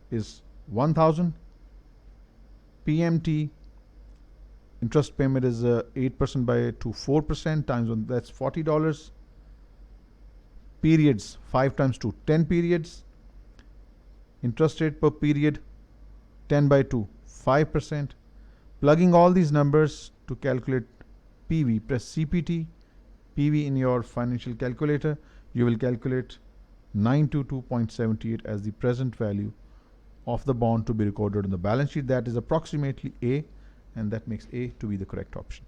is 1,000. PMT, interest payment is 8% by 4% times 1, that's $40. Periods, 5 times 2, 10 periods. Interest rate per period, 10 by 2, 5%. Plugging all these numbers to calculate PV, press CPT, PV in your financial calculator. You will calculate 922.78 as the present value of the bond to be recorded on the balance sheet. That is approximately A, and that makes A to be the correct option.